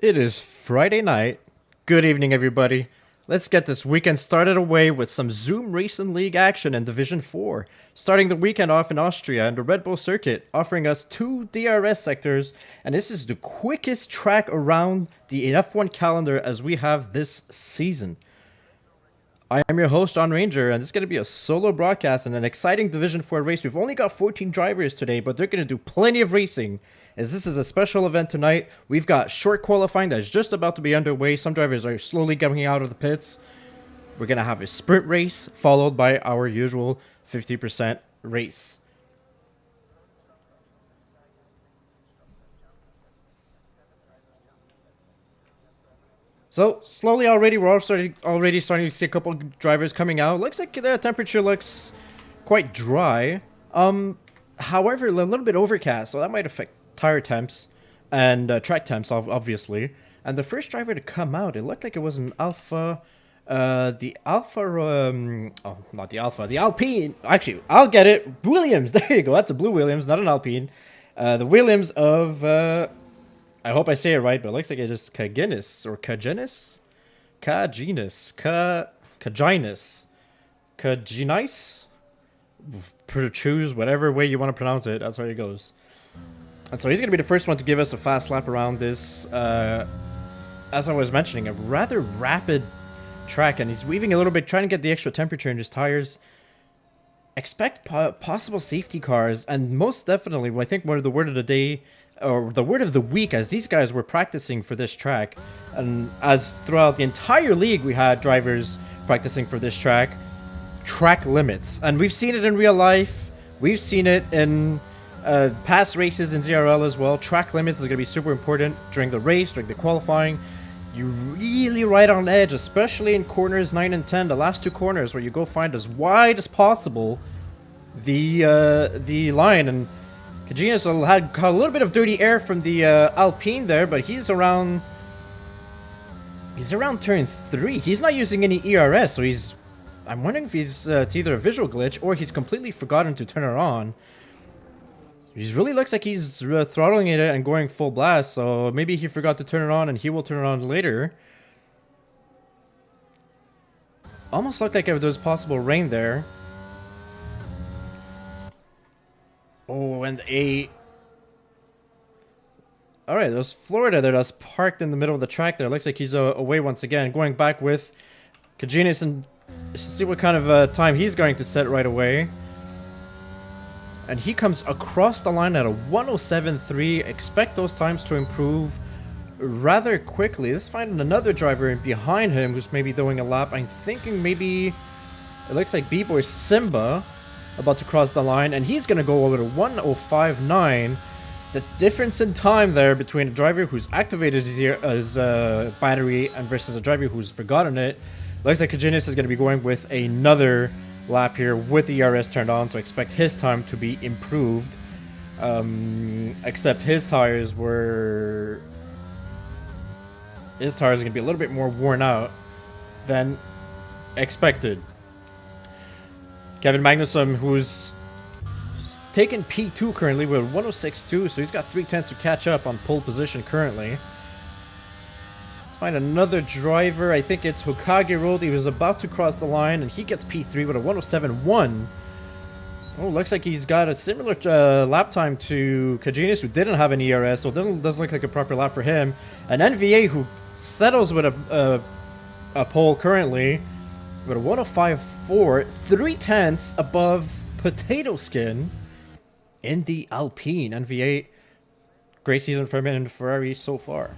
It is Friday night. Good evening, everybody. Let's get this weekend started away with some Zoom Racing League action in Division 4. Starting the weekend off in Austria and the Red Bull Circuit, offering us two DRS sectors, and this is the quickest track around the F1 calendar as we have this season. I am your host, John Ranger, and this is going to be a solo broadcast and an exciting Division 4 race. We've only got 14 drivers today, but they're going to do plenty of racing, as this is a special event tonight. We've got short qualifying that's just about to be underway. Some drivers are slowly coming out of the pits. We're going to have a sprint race, followed by our usual 50% race. So slowly we're already starting to see a couple drivers coming out. Looks like the temperature looks quite dry. However, a little bit overcast, so that might affect tire temps and track temps, obviously. And the first driver to come out, it looked like it was an Alpha. Not the Alpha, the Alpine. Actually, I'll get it. Williams. There you go. That's a blue Williams, not an Alpine. The Williams of I hope I say it right, but it looks like it is Kaginis or Kaginis? Kaginis. Kaginis. Kaginis? Choose whatever way you want to pronounce it. That's how it goes. And so he's going to be the first one to give us a fast lap around this, as I was mentioning, a rather rapid track. And he's weaving a little bit, trying to get the extra temperature in his tires. Expect possible safety cars. And most definitely, I think one of the word of the day, or the word of the week, as these guys were practicing for this track, and as throughout the entire league we had drivers practicing for this track limits. And we've seen it in real life, we've seen it in past races in ZRL as well. Track limits is going to be super important during the race, during the qualifying. You really ride on edge, especially in corners 9 and 10, the last two corners, where you go find as wide as possible the line. And Kaginis had a little bit of dirty air from the Alpine there, but he's around turn 3. He's not using any ERS, so I'm wondering if it's either a visual glitch or he's completely forgotten to turn it on. He really looks like he's throttling it and going full blast, so maybe he forgot to turn it on and he will turn it on later. Almost looked like there was possible rain there. Oh, and Alright, there's Florida there that's parked in the middle of the track there. Looks like he's away once again. Going back with Kaginis and see what kind of time he's going to set right away. And he comes across the line at a 107.3. Expect those times to improve rather quickly. Let's find another driver behind him who's maybe doing a lap. I'm thinking maybe it looks like B-Boy Simba about to cross the line, and he's going to go over to 105.9. The difference in time there between a driver who's activated his battery and versus a driver who's forgotten it. Looks like Kaginis is going to be going with another lap here with the ERS turned on, so expect his time to be improved. Except his tires are going to be a little bit more worn out than expected. Kevin Magnusson, who's taken P2 currently with 106.2, so he's got 3/10 to catch up on pole position currently. Let's find another driver. I think it's Hokage Road. He was about to cross the line, and he gets P3 with a 107.1. Oh, looks like he's got a similar lap time to Kaginis, who didn't have an ERS, so it doesn't look like a proper lap for him. And NVA, who settles with a pole currently, with a 105.4, 3/10 above Potato Skin in the Alpine. NV8, great season for him in Ferrari so far.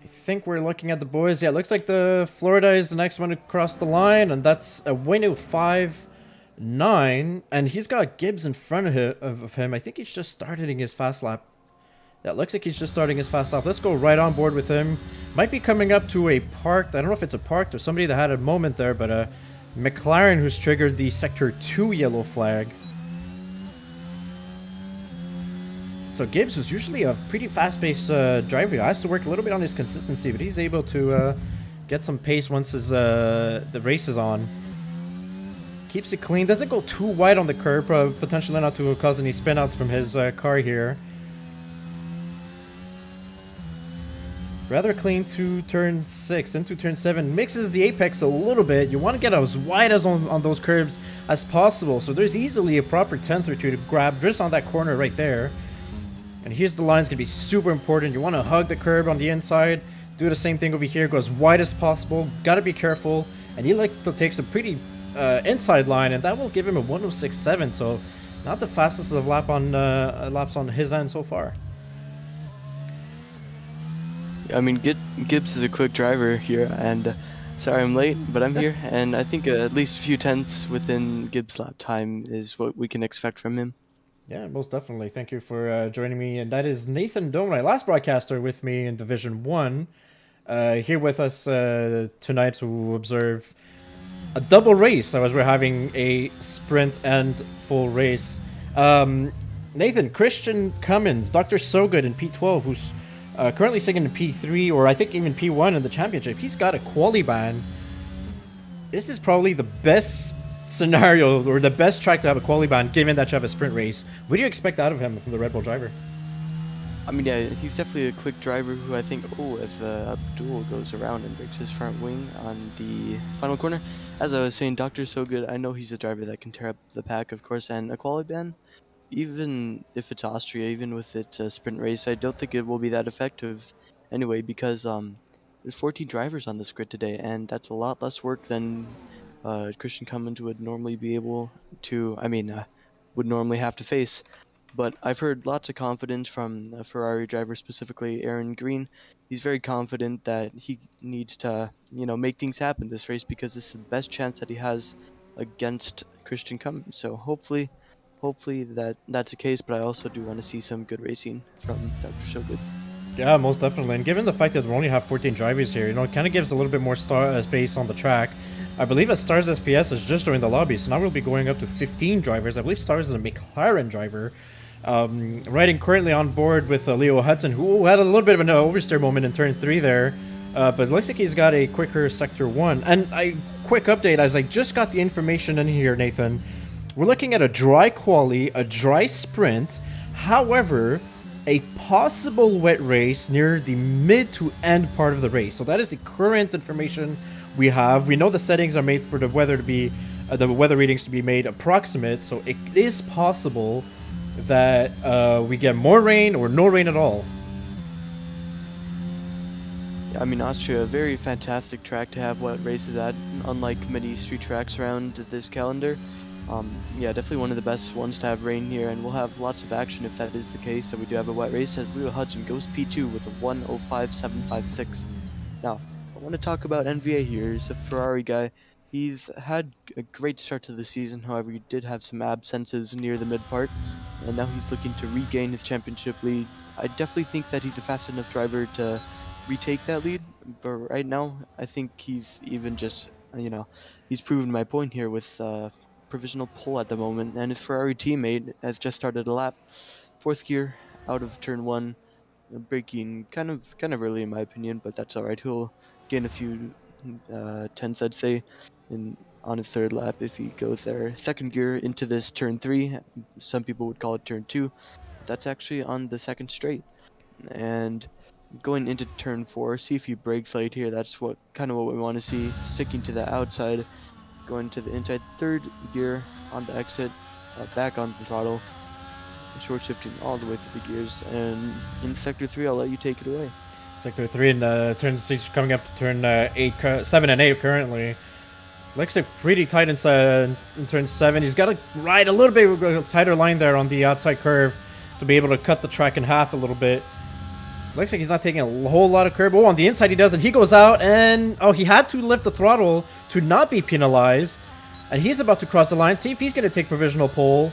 I think we're looking at the boys. Yeah, it looks like the Florida is the next one to cross the line, and that's a 105.9, and he's got Gibbs in front of him. I think he's just starting his fast lap. Yeah, it looks like he's just starting his fast lap. Let's go right on board with him. Might be coming up to a parked, I don't know if it's a parked or somebody that had a moment there, but McLaren who's triggered the Sector 2 yellow flag. So Gibbs was usually a pretty fast-paced driver. He has to work a little bit on his consistency, but he's able to get some pace once the race is on. Keeps it clean. Doesn't go too wide on the curb, potentially not to cause any spinouts from his car here. Rather clean to turn 6 into turn 7. Mixes the apex a little bit. You want to get as wide as on those curbs as possible. So there's easily a proper 10th or 2 to grab just on that corner right there. And here's the line. It's going to be super important. You want to hug the curb on the inside. Do the same thing over here. Go as wide as possible. Got to be careful. And he like to take some pretty inside line. And that will give him a 106.7. So not the fastest of laps on his end so far. I mean, Gibbs is a quick driver here, and sorry I'm late, but I'm here, and I think at least a few tenths within Gibbs' lap time is what we can expect from him. Yeah, most definitely. Thank you for joining me, and that is Nathan Domenite, last broadcaster with me in Division 1, here with us tonight to observe a double race, as we're having a sprint and full race. Nathan, Christian Cummins, Dr. So Good in P12, who's currently sitting in P3, or I think even P1 in the championship. He's got a quali ban. This is probably the best scenario, or the best track to have a quali ban, given that you have a sprint race. What do you expect out of him from the Red Bull driver? I mean, yeah, he's definitely a quick driver who I think, if Abdul goes around and breaks his front wing on the final corner. As I was saying, Dr. So Good, I know he's a driver that can tear up the pack, of course, and a quali ban, even if it's Austria, even with its sprint race, I don't think it will be that effective anyway, because there's 14 drivers on this grid today, and that's a lot less work than Christian Cummins would normally be able to, would normally have to face. But I've heard lots of confidence from a Ferrari driver, specifically Aaron Green. He's very confident that he needs to, make things happen this race, because this is the best chance that he has against Christian Cummins. So hopefully that's the case, but I also do want to see some good racing from Dr. Showgood. Yeah, most definitely. And given the fact that we only have 14 drivers here, it kind of gives a little bit more space on the track. I believe that Stars SPS has just joined the lobby, so now we'll be going up to 15 drivers. I believe Stars is a McLaren driver, riding currently on board with Leo Hudson, who had a little bit of an oversteer moment in turn 3 there, but it looks like he's got a quicker Sector 1. And quick update, as I just got the information in here, Nathan, we're looking at a dry quali, a dry sprint, however, a possible wet race near the mid to end part of the race. So that is the current information we have. We know the settings are made for the weather to be, the weather readings to be made approximate, so it is possible that we get more rain or no rain at all. Yeah, I mean, Austria, a very fantastic track to have wet races at, unlike many street tracks around this calendar. Yeah, definitely one of the best ones to have rain here, and we'll have lots of action if that is the case, that we do have a wet race, as Leo Hudson goes P2 with a 1:05.756. Now, I want to talk about NVA here. He's a Ferrari guy. He's had a great start to the season, however, he did have some absences near the mid part, and now he's looking to regain his championship lead. I definitely think that he's a fast enough driver to retake that lead, but right now, I think he's even just, he's proven my point here with provisional pole at the moment, and his Ferrari teammate has just started a lap. 4th gear out of turn 1, braking kind of early in my opinion, but that's alright. He'll gain a few tenths, I'd say, on his 3rd lap if he goes there. 2nd gear into this turn 3, some people would call it turn 2. That's actually on the 2nd straight, and going into turn 4, see if he brakes late here. That's what we want to see, sticking to the outside, going to the inside. 3rd gear on the exit, back on the throttle, short shifting all the way through the gears, and in sector 3 I'll let you take it away. Sector 3 and turn 6 coming up to turn 7 and 8 currently. Looks like pretty tight in turn 7. He's got to ride a little bit tighter line there on the outside curve to be able to cut the track in half a little bit. Looks like he's not taking a whole lot of curb. Oh, on the inside he does, and he goes out, and he had to lift the throttle to not be penalized. And he's about to cross the line. See if he's going to take provisional pole.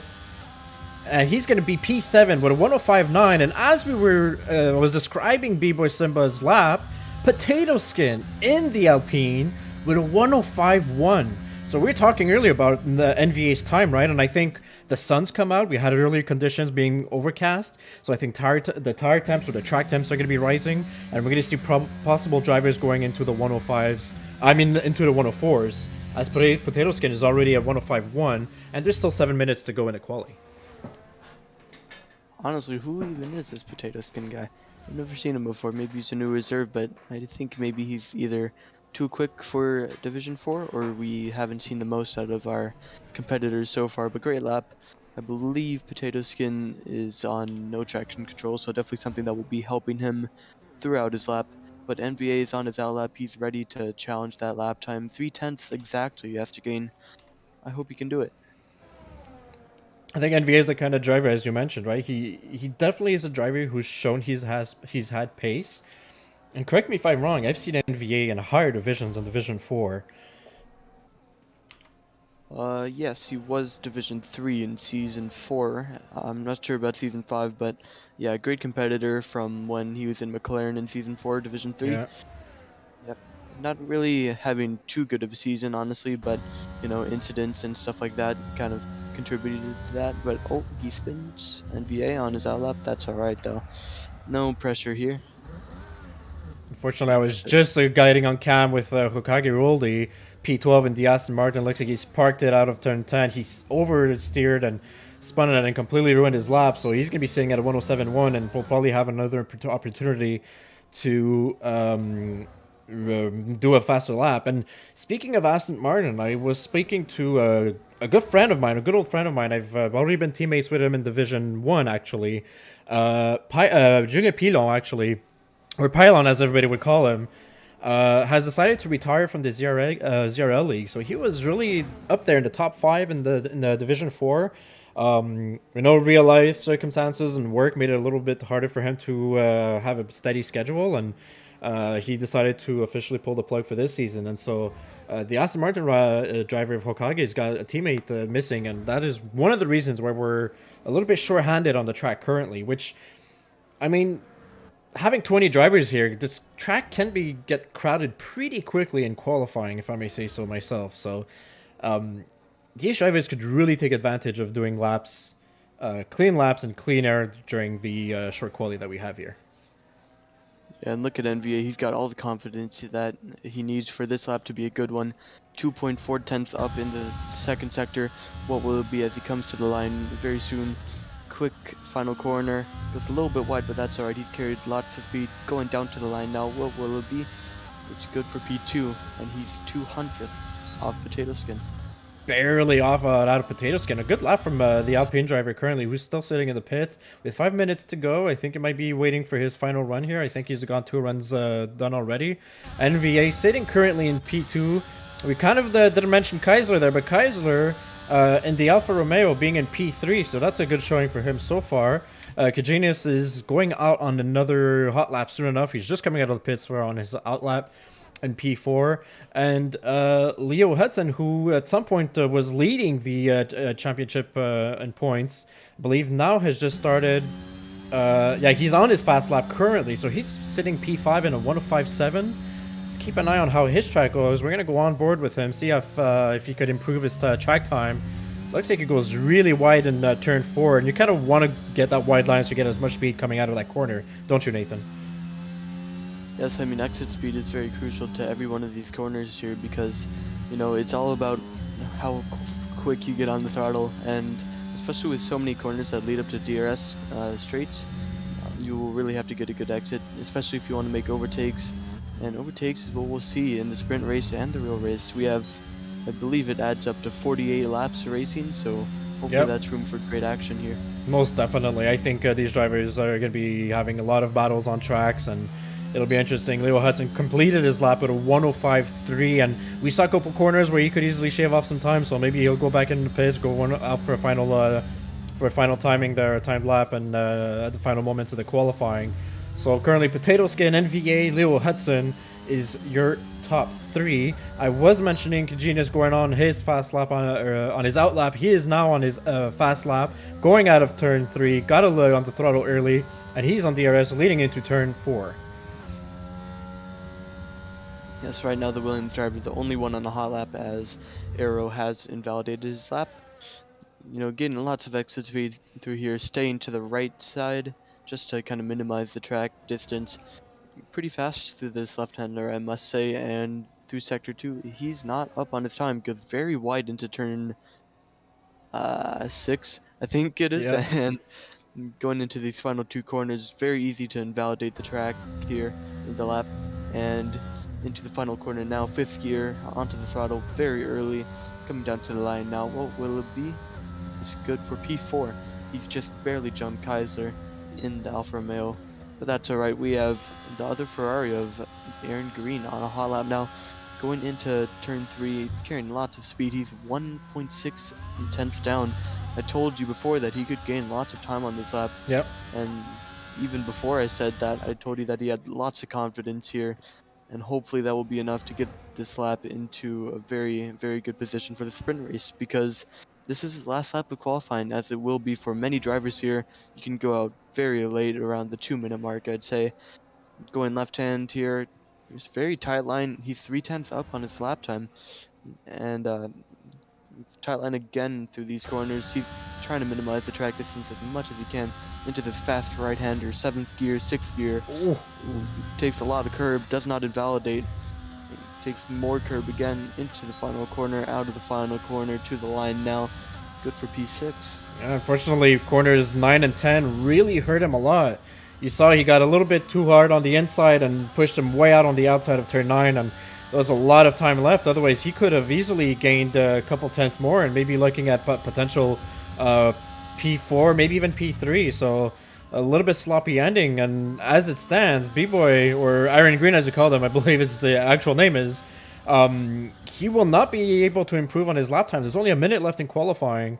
And he's going to be P7 with a 105.9. And as we were was describing B-Boy Simba's lap, Potato Skin in the Alpine with a 105.1. So we were talking earlier about the NVA's time, right? And I think the sun's come out. We had earlier conditions being overcast. So I think the tire temps or the track temps are going to be rising. And we're going to see possible drivers going into the 105s. I mean, into the 104s. as Potato Skin is already at 105.1, and there's still 7 minutes to go in the quali. Honestly, who even is this Potato Skin guy? I've never seen him before. Maybe he's a new reserve, but I think maybe he's either too quick for Division 4 or we haven't seen the most out of our competitors so far. But great lap. I believe Potato Skin is on no traction control, so definitely something that will be helping him throughout his lap. But NVA is on his out lap. He's ready to challenge that lap time. 3/10 exactly he has to gain. I hope he can do it. I think NVA is the kind of driver, as you mentioned, right? He definitely is a driver who's shown he's had pace. And correct me if I'm wrong, I've seen NVA in higher divisions than Division 4. Yes, he was Division 3 in Season 4. I'm not sure about Season 5, but yeah, great competitor from when he was in McLaren in Season 4, Division 3. Yeah. Yep. Not really having too good of a season, honestly, but, you know, incidents and stuff like that kind of contributed to that. But, oh, he spins NVA on his outlap. That's alright, though. No pressure here. Unfortunately, I was just guiding on cam with Hokage roll the P12 and the Aston Martin. Looks like he's parked it out of turn 10. He's oversteered and spun it and completely ruined his lap. So he's going to be sitting at a 107.1 and we'll probably have another opportunity to do a faster lap. And speaking of Aston Martin, I was speaking to a good friend of mine, a good old friend of mine. I've already been teammates with him in Division 1, actually. Junior Pilon, actually. Or Pylon, as everybody would call him, has decided to retire from the ZRL league. So he was really up there in the top 5 in the Division 4. Real life circumstances and work made it a little bit harder for him to have a steady schedule, and he decided to officially pull the plug for this season. And so the Aston Martin driver of Hokage's got a teammate missing, and that is one of the reasons why we're a little bit short-handed on the track currently, which, I mean, having 20 drivers here, this track can get crowded pretty quickly in qualifying, if I may say so myself. So these drivers could really take advantage of doing laps, clean laps and clean air during the short quality that we have here. Yeah, and look at NVA. He's got all the confidence that he needs for this lap to be a good one. 2.4 tenths up in the second sector. What will it be as he comes to the line very soon? Quick final corner. Goes a little bit wide, but that's alright. He's carried lots of speed going down to the line now. What will it be? It's good for P2, and he's 200th off Potato Skin. Barely off out of Potato Skin. A good lap from the Alpine driver currently, who's still sitting in the pits with 5 minutes to go. I think it might be waiting for his final run here. I think he's got 2 runs done already. NVA sitting currently in P2. We kind of didn't mention Keisler there, but Keisler and the Alfa Romeo being in P3, so that's a good showing for him so far. Kajanius is going out on another hot lap soon enough. He's just coming out of the pits on his out lap in P4. And Leo Hudson, who at some point was leading the championship in points, I believe now has just started. Yeah, he's on his fast lap currently, so he's sitting P5 in a 105.7. Let's keep an eye on how his track goes. We're going to go on board with him, see if he could improve his track time. Looks like it goes really wide in turn 4, and you kind of want to get that wide line so you get as much speed coming out of that corner, don't you, Nathan? Yes, I mean, exit speed is very crucial to every one of these corners here because, you know, it's all about how quick you get on the throttle, and especially with so many corners that lead up to DRS straights, you will really have to get a good exit, especially if you want to make overtakes. And overtakes is what we'll see in the sprint race and the real race. We have, I believe it adds up to 48 laps of racing, so hopefully that's room for great action here. Most definitely. I think these drivers are going to be having a lot of battles on tracks, and it'll be interesting. Leo Hudson completed his lap at a 105.3, and we saw a couple corners where he could easily shave off some time, so maybe he'll go back in the pits, go out for a final timing there, a timed lap, and at the final moments of the qualifying. So currently, Potato Skin, NVA, Leo Hudson is your top 3. I was mentioning Kajina's going on his fast lap on his out lap. He is now on his fast lap, going out of turn 3. Got a load on the throttle early, and he's on DRS leading into turn 4. Yes, right now the Williams driver, the only one on the hot lap, as Arrow has invalidated his lap. You know, getting lots of exit speed through here, staying to the right side just to kind of minimize the track distance. Pretty fast through this left-hander, I must say, and through sector 2. He's not up on his time, goes very wide into turn 6, I think it is, Yeah. and going into these final 2 corners, very easy to invalidate the track here in the lap, and into the final corner now, 5th gear, onto the throttle very early, coming down to the line now. What will it be? It's good for P4. He's just barely jumped Kaiser in the Alfa Romeo, but that's alright. We have the other Ferrari of Aaron Green on a hot lap now, going into turn 3, carrying lots of speed. He's 1.6 tenths down. I told you before that he could gain lots of time on this lap. Yep. And even before I said that, I told you that he had lots of confidence here. And hopefully that will be enough to get this lap into a very, very good position for the sprint race. Because this is his last lap of qualifying, as it will be for many drivers here. You can go out very late, around the 2-minute mark, I'd say. Going left hand here. It's a very tight line. He's 3 tenths up on his lap time. And tight line again through these corners. He's trying to minimize the track distance as much as he can into this fast right-hander, 7th gear, 6th gear. Ooh. Takes a lot of curb, does not invalidate. Takes more curb again into the final corner, out of the final corner to the line now. Good for P6. Yeah, unfortunately, corners 9 and 10 really hurt him a lot. You saw he got a little bit too hard on the inside and pushed him way out on the outside of turn 9, and there was a lot of time left. Otherwise, he could have easily gained a couple tenths more and maybe looking at potential P4, maybe even P3. So a little bit sloppy ending. And as it stands, B-Boy, or Iron Green as you call him, I believe his actual name is, he will not be able to improve on his lap time. There's only a minute left in qualifying.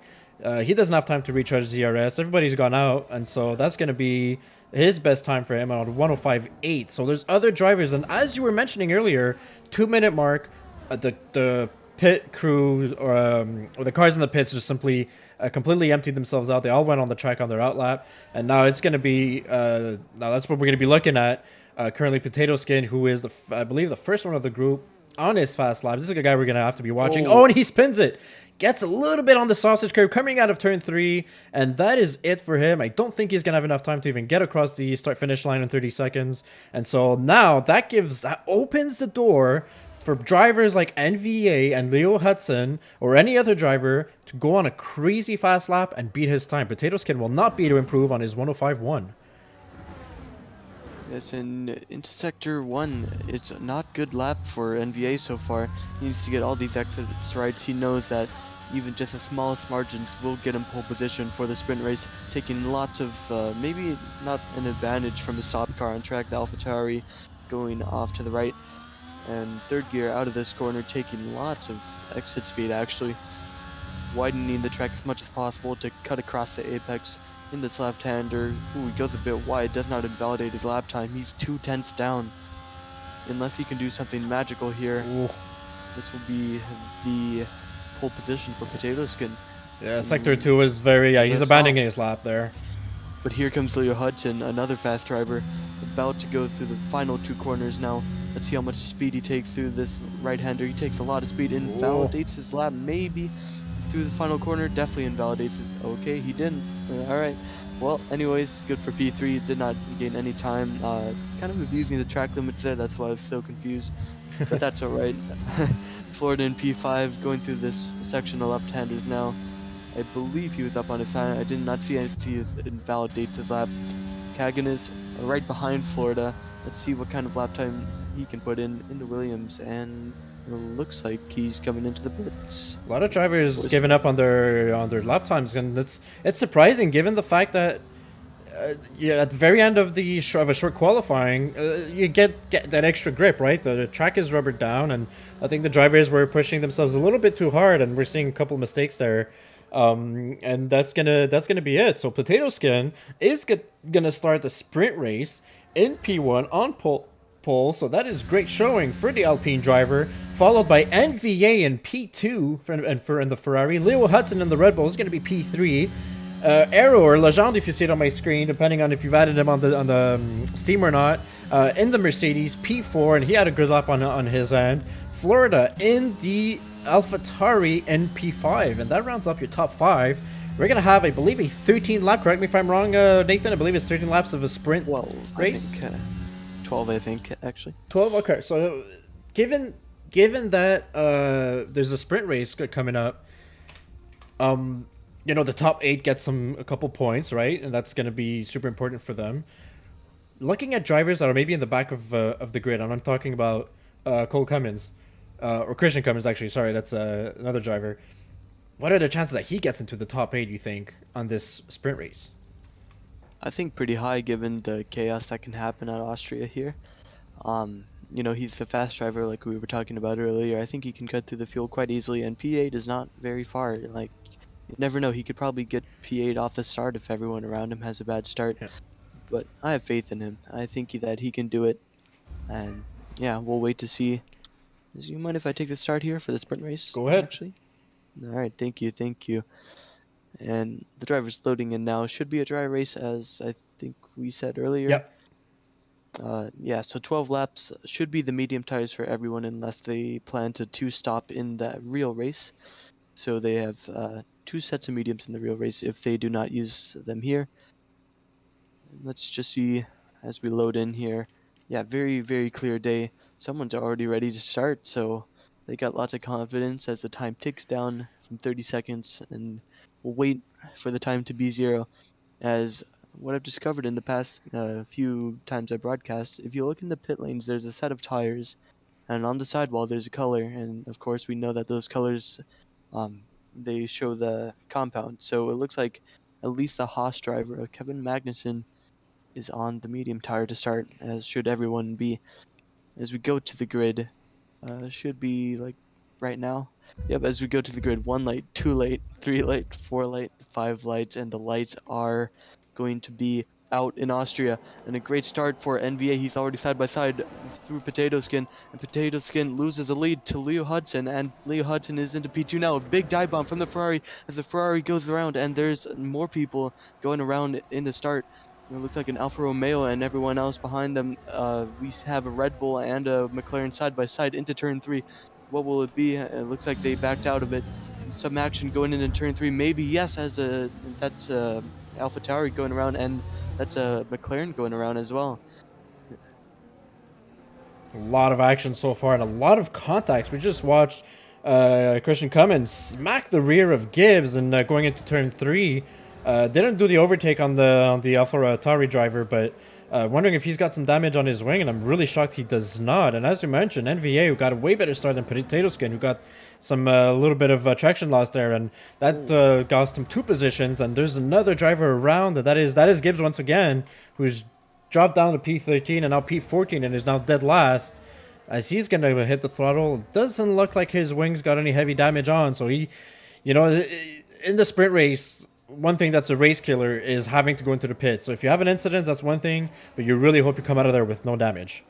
He doesn't have time to recharge ZRS. Everybody's gone out, and so that's going to be his best time for him on 105.8. So there's other drivers, and as you were mentioning earlier, 2-minute mark, the pit crew or the cars in the pits just simply completely emptied themselves out. They all went on the track on their outlap, and now it's going to be now that's what we're going to be looking at. Currently, Potato Skin, who is I believe the first one of the group on his fast lap. This is a guy we're going to have to be watching. Oh, and he spins it. Gets a little bit on the sausage curve coming out of turn 3, and that is it for him. I don't think he's going to have enough time to even get across the start-finish line in 30 seconds. And so now that opens the door for drivers like NVA and Leo Hudson or any other driver to go on a crazy fast lap and beat his time. Potato Skin will not be able to improve on his 105.1. Yes, and into sector 1, it's not good lap for NVA so far. He needs to get all these exits right. He knows that even just the smallest margins will get him pole position for the sprint race, taking lots of, maybe not an advantage from his top car on track, the AlphaTauri going off to the right. And 3rd gear out of this corner, taking lots of exit speed actually, widening the track as much as possible to cut across the apex. In this left-hander, ooh, he goes a bit wide, does not invalidate his lap time. He's 2 tenths down. Unless he can do something magical here, Ooh. this will be the pole position for Potato Skin. Yeah, sector 2 is very, he's abandoning his lap there. But here comes Leo Hudson, another fast driver, about to go through the final 2 corners now. Let's see how much speed he takes through this right-hander. He takes a lot of speed, invalidates his lap, maybe through the final corner, definitely invalidates it. Okay, he didn't. Alright. Well, anyways, good for P3. Did not gain any time. Kind of abusing the track limits there. That's why I was so confused. But that's alright. Florida in P5 going through this section of left-handers now. I believe he was up on his time. I did not see anything as invalidates his lap. Kagan is right behind Florida. Let's see what kind of lap time he can put in the Williams, and it looks like he's coming into the pits. A lot of drivers giving up on their lap times, and it's surprising given the fact that yeah, at the very end of a short qualifying, you get that extra grip, right? The track is rubbered down, and I think the drivers were pushing themselves a little bit too hard, and we're seeing a couple of mistakes there. And that's gonna be it. So Potato Skin is gonna start the sprint race in P1 on pole, so that is great showing for the Alpine driver, followed by NVA in P2 in the Ferrari. Leo Hudson in the Red Bull is going to be P3. Aero or Legend, if you see it on my screen, depending on if you've added him on the Steam or not, in the Mercedes P4, and he had a good lap on his end. Florida in the AlphaTauri in P5, and that rounds up your top 5. We're going to have, I believe, a 13 lap, correct me if I'm wrong, Nathan, I believe it's 13 laps of a sprint race. I think, 12, I think, actually. 12, okay. So, given given that there's a sprint race coming up, the top 8 gets a couple points, right? And that's going to be super important for them. Looking at drivers that are maybe in the back of the grid, and I'm talking about Cole Cummins, or Christian Cummins, actually. Sorry, that's another driver. What are the chances that he gets into the top 8, you think, on this sprint race? I think pretty high given the chaos that can happen at Austria here. He's a fast driver like we were talking about earlier. I think he can cut through the field quite easily, and P8 is not very far. Like, you never know. He could probably get P8 off the start if everyone around him has a bad start. Yeah. But I have faith in him. I think that he can do it. And yeah, we'll wait to see. Do you mind if I take the start here for the sprint race? Go ahead. Actually. All right, thank you. And the driver's loading in now. Should be a dry race, as I think we said earlier. Yep. Yeah, so 12 laps should be the medium tires for everyone unless they plan to two-stop in the real race. So they have 2 sets of mediums in the real race if they do not use them here. Let's just see as we load in here. Yeah, very, very clear day. Someone's already ready to start, so they got lots of confidence as the time ticks down from 30 seconds, and we'll wait for the time to be 0. As what I've discovered in the past few times I broadcast, if you look in the pit lanes, there's a set of tires, and on the sidewall there's a color, and of course we know that those colors, they show the compound. So it looks like at least the Haas driver, Kevin Magnussen, is on the medium tire to start, as should everyone be. As we go to the grid, should be like right now. Yep, as we go to the grid, 1 light, 2 light, 3 light, 4 light, 5 lights, and the lights are going to be out in Austria. And a great start for NVA. He's already side by side through Potato Skin, and Potato Skin loses a lead to Leo Hudson, and Leo Hudson is into P2 now. A big dive bomb from the Ferrari as the Ferrari goes around, and there's more people going around in the start. It looks like an Alfa Romeo and everyone else behind them. We have a Red Bull and a McLaren side by side into turn 3. What will it be? It looks like they backed out of it. Some action going into turn 3. Maybe yes, that's Alpha Tauri going around, and that's a McLaren going around as well. A lot of action so far and a lot of contacts. We just watched Christian Cummins smack the rear of Gibbs and going into turn 3. Didn't do the overtake on the Alfa Tauri driver, but wondering if he's got some damage on his wing, and I'm really shocked he does not. And as you mentioned, NVA, who got a way better start than Potato Skin, who got some little bit of traction loss there, and that cost him 2 positions. And there's another driver around, that is Gibbs once again, who's dropped down to P13 and now P14 and is now dead last. As he's going to hit the throttle, it doesn't look like his wings got any heavy damage on. So he, in the sprint race, one thing that's a race killer is having to go into the pit. So if you have an incident, that's one thing, but you really hope you come out of there with no damage.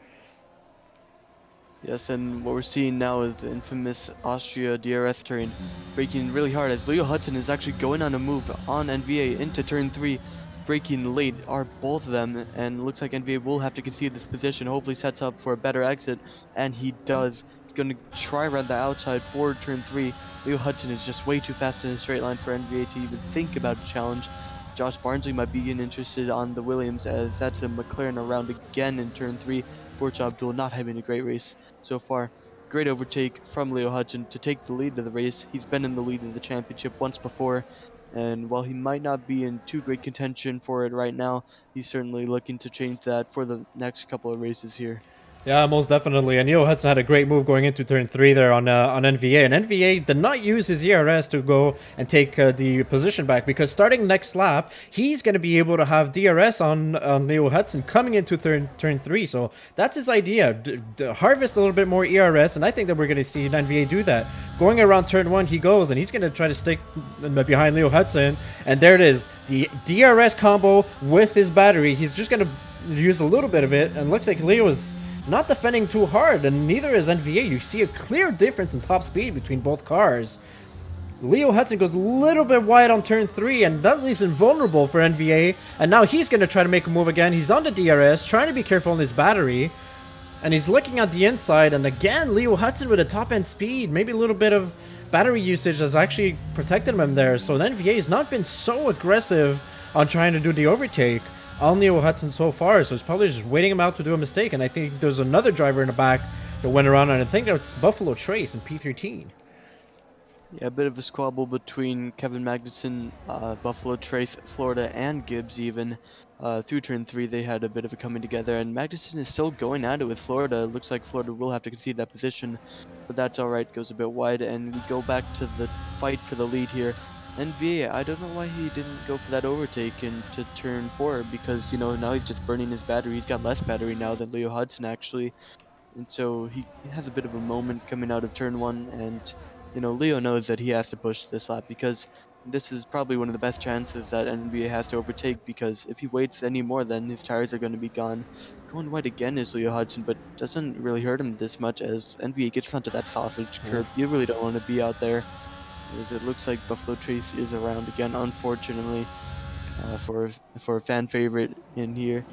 Yes, and what we're seeing now is the infamous Austria DRS turn, braking really hard as Leo Hudson is actually going on a move on NVA into turn 3. Braking late are both of them, and looks like NVA will have to concede this position. Hopefully sets up for a better exit, and he does. He's going to try around the outside for turn 3. Leo Hudson is just way too fast in a straight line for NVA to even think about a challenge. Josh Barnsley might be getting interested on the Williams, as that's a McLaren around again in turn 3. Forza Abdul not having a great race so far. Great overtake from Leo Hudson to take the lead of the race. He's been in the lead of the championship once before, and while he might not be in too great contention for it right now, he's certainly looking to change that for the next couple of races here. Yeah, most definitely. And Leo Hudson had a great move going into turn 3 there on NVA. And NVA did not use his ERS to go and take the position back, because starting next lap, he's going to be able to have DRS on Leo Hudson coming into turn 3. So that's his idea. Harvest a little bit more ERS, and I think that we're going to see NVA do that. Going around turn 1, he goes, and he's going to try to stick behind Leo Hudson. And there it is. The DRS combo with his battery. He's just going to use a little bit of it, and looks like Leo is not defending too hard, and neither is NVA. You see a clear difference in top speed between both cars. Leo Hudson goes a little bit wide on turn 3, and that leaves him vulnerable for NVA. And now he's going to try to make a move again. He's on the DRS, trying to be careful on his battery. And he's looking at the inside, and again, Leo Hudson with a top-end speed. Maybe a little bit of battery usage has actually protected him there. So NVA has not been so aggressive on trying to do the overtake on Leo Hudson so far, so it's probably just waiting him out to do a mistake. And I think there's another driver in the back that went around, and I think it's Buffalo Trace in P13. Yeah, a bit of a squabble between Kevin Magnuson, Buffalo Trace, Florida, and Gibbs even. Through turn 3, they had a bit of a coming together, and Magnuson is still going at it with Florida. Looks like Florida will have to concede that position, but that's alright, goes a bit wide, and we go back to the fight for the lead here. NVA, I don't know why he didn't go for that overtake into turn 4, because, you know, now he's just burning his battery. He's got less battery now than Leo Hudson, actually. And so he has a bit of a moment coming out of turn 1, and you know, Leo knows that he has to push this lap because this is probably one of the best chances that NBA has to overtake, because if he waits any more, then his tires are going to be gone. Going wide again is Leo Hudson, but doesn't really hurt him this much as NBA gets onto that sausage curb. You really don't want to be out there, as it looks like Buffalo Trace is around again, unfortunately, for a fan favorite in here.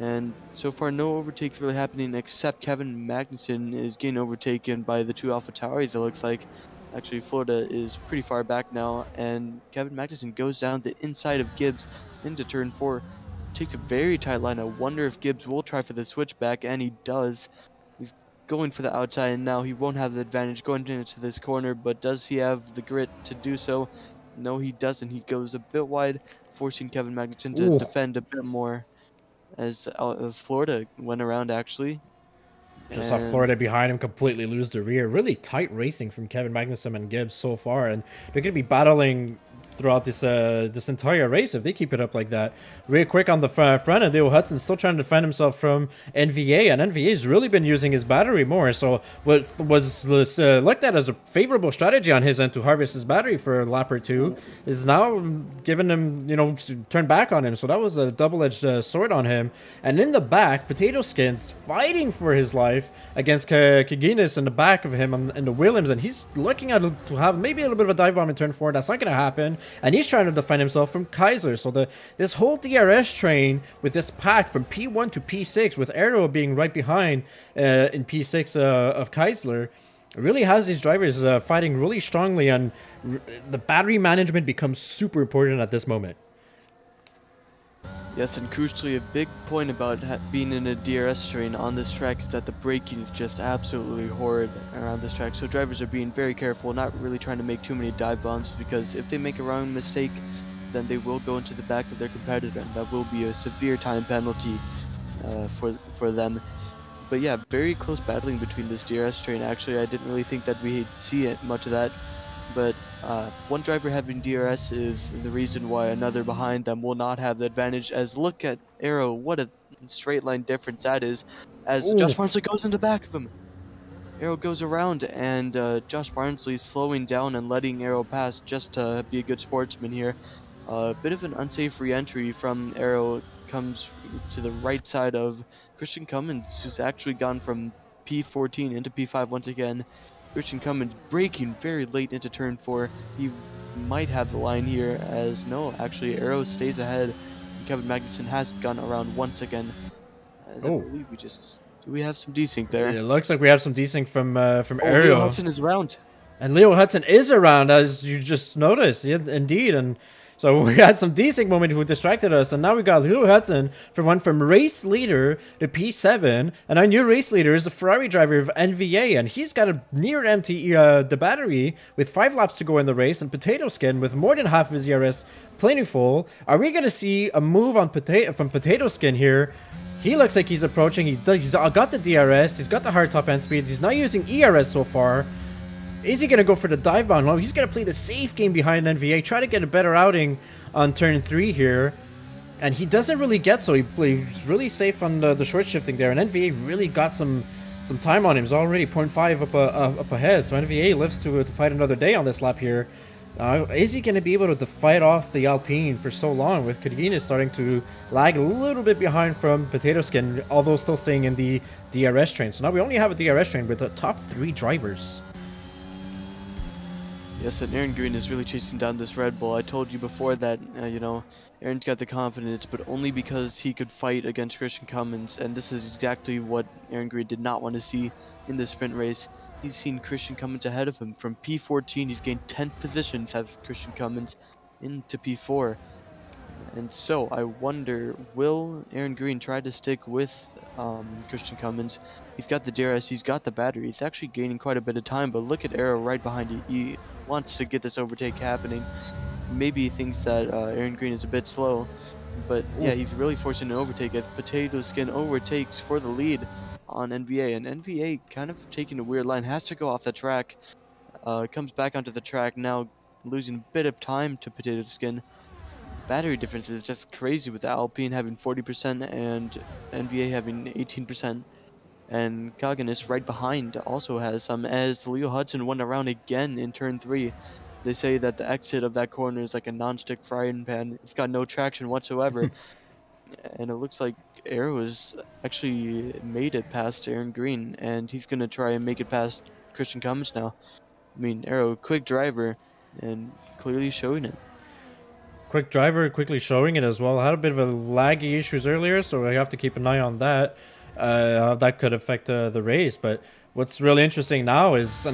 And so far, no overtakes really happening, except Kevin Magnuson is getting overtaken by the two Alpha Tauris, it looks like. Actually, Florida is pretty far back now, and Kevin Magnuson goes down the inside of Gibbs into turn 4. Takes a very tight line. I wonder if Gibbs will try for the switchback, and he does. He's going for the outside, and now he won't have the advantage going into this corner, but does he have the grit to do so? No, he doesn't. He goes a bit wide, forcing Kevin Magnuson to Ooh. defend a bit more, as Florida went around actually. Just saw Florida behind him completely lose the rear. Really tight racing from Kevin Magnuson and Gibbs so far, and they're going to be battling throughout this entire race if they keep it up like that. Real quick on the front, and Leo Hudson still trying to defend himself from NVA, and NVA's really been using his battery more. So what was looked at as a favorable strategy on his end to harvest his battery for a lap or two is now giving him, you know, to turn back on him. So that was a double-edged sword on him. And in the back, Potato Skins fighting for his life against Kaginis in the back of him and the Williams, and he's looking at to have maybe a little bit of a dive bomb in turn 4. That's not going to happen, and he's trying to defend himself from Kaiser. So this whole DRS train with this pack from P1 to P6, with Aero being right behind in P6 of Kaiser, really has these drivers fighting really strongly, and the battery management becomes super important at this moment. Yes, and crucially, a big point about being in a DRS train on this track is that the braking is just absolutely horrid around this track. So drivers are being very careful, not really trying to make too many dive bombs, because if they make a wrong mistake, then they will go into the back of their competitor, and that will be a severe time penalty for them. But yeah, very close battling between this DRS train. Actually, I didn't really think that we'd see much of that. But one driver having DRS is the reason why another behind them will not have the advantage. As look at Aero, what a straight line difference that is, as Ooh. Josh Barnsley goes in the back of him. Aero goes around, and Josh Barnsley slowing down and letting Aero pass just to be a good sportsman here. A bit of an unsafe re-entry from Aero comes to the right side of Christian Cummins, who's actually gone from P14 into P5 once again. Christian Cummins braking very late into turn 4. He might have the line here, as no, actually Aero stays ahead. Kevin Magnuson has gone around once again. As I believe we have some desync there. It looks like we have some desync from Aero. Leo Hudson is around. And Leo Hudson is around, as you just noticed. Yeah, indeed. And so we had some desync moment who distracted us, and now we got Leo Hudson went from race leader to P7, and our new race leader is a Ferrari driver of NVA, and he's got a near empty the battery with 5 laps to go in the race, and Potato Skin with more than half of his ERS plenty full. Are we going to see a move on from Potato Skin here? He looks like he's approaching. He's got the DRS, he's got the hard top end speed, he's not using ERS so far. Is he going to go for the dive bomb? No, he's going to play the safe game behind NVA, try to get a better outing on turn 3 here. And he doesn't really get so. He plays really safe on the short shifting there. And NVA really got some time on him. He's already 0.5 up ahead. So NVA lives to fight another day on this lap here. Is he going to be able to fight off the Alpine for so long, with Kudgina starting to lag a little bit behind from Potato Skin, although still staying in the DRS train. So now we only have a DRS train with the top 3 drivers. Yes, and Aaron Green is really chasing down this Red Bull. I told you before that, you know, Aaron's got the confidence, but only because he could fight against Christian Cummins, and this is exactly what Aaron Green did not want to see in the sprint race. He's seen Christian Cummins ahead of him. From P14, he's gained 10 positions as Christian Cummins into P4. And so, I wonder, will Aaron Green try to stick with Christian Cummins. He's got the DRS, he's got the battery. He's actually gaining quite a bit of time, but look at Arrow right behind you. He wants to get this overtake happening. Maybe he thinks that Aaron Green is a bit slow, but yeah, he's really forcing an overtake as Potato Skin overtakes for the lead on NVA, and NVA kind of taking a weird line, has to go off the track, comes back onto the track now, losing a bit of time to Potato Skin. Battery difference is just crazy with the Alpine having 40% and NVA having 18%. And Cognis right behind also has some, as Leo Hudson went around again in turn 3. They say that the exit of that corner is like a non-stick frying pan. It's got no traction whatsoever. And it looks like Arrow has actually made it past Aaron Green, and he's going to try and make it past Christian Cummins now. I mean, Arrow, quick driver, and clearly showing it. Quick driver, quickly showing it as well. Had a bit of a laggy issues earlier, so we have to keep an eye on that. How that could affect the race. But what's really interesting now is